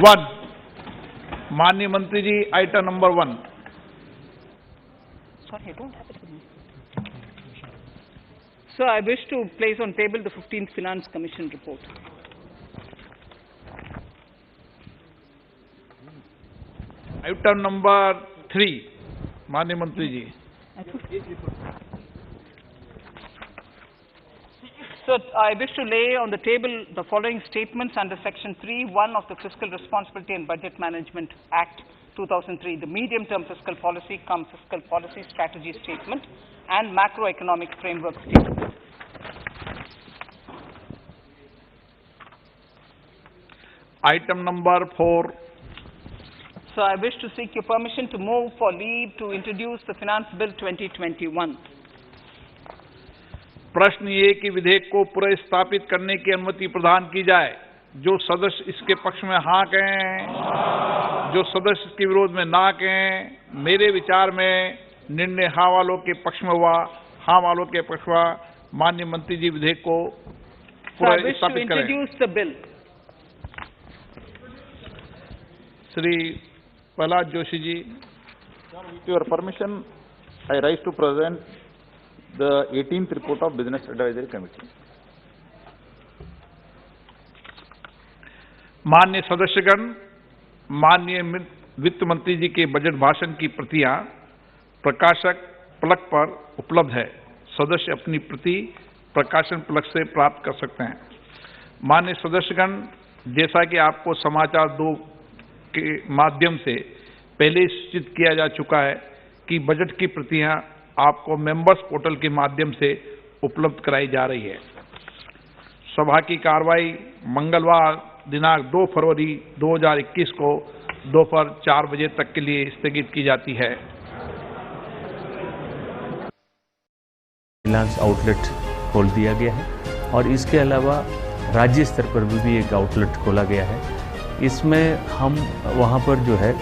1, माननीय मंत्री जी, item number 1. Sorry, I don't have it with me. Sir, I wish to place on table the 15th Finance Commission report. Item number 3, माननीय मंत्री जी. So, I wish to lay on the table the following statements under Section 3(1) of the Fiscal Responsibility and Budget Management Act 2003, the medium-term fiscal policy cum fiscal policy strategy statement and macroeconomic framework statement. Item number 4. So, I wish to seek your permission to move for leave to introduce the Finance Bill 2021. प्रश्न ये कि विधेयक को पुनर्स्थापित करने की अनुमति प्रदान की जाए. जो सदस्य इसके पक्ष में हाँ कहें, जो सदस्य इसके विरोध में ना कहें. मेरे विचार में निर्णय हाँ वालों के पक्ष में हुआ, हाँ वालों के पक्ष हुआ. माननीय मंत्री जी विधेयक को पुनर्स्थापित करें. Shri Prahlad Joshi ji. With your permission, I rise to present the 18th report of Business Advisory Committee. माननीय सदस्यगण, माननीय वित्त मंत्री जी के बजट भाषण की प्रतियां प्रकाशक फलक पर उपलब्ध है. सदस्य अपनी प्रति प्रकाशन फलक से प्राप्त कर सकते हैं. माननीय सदस्यगण, जैसा कि आपको समाचार 2 के माध्यम से पहले सूचित किया जा चुका है कि बजट की प्रतियां आपको मेंबर्स पोर्टल के माध्यम से उपलब्ध कराई जा रही है. सभा की कार्रवाई मंगलवार दिनांक 2 फरवरी 2021 को दोपहर 4 बजे तक के लिए स्थगित की जाती है. फाइनेंस आउटलेट खोल दिया गया है और इसके अलावा राज्य स्तर पर भी एक आउटलेट खोला गया है. इसमें हम वहाँ पर जो है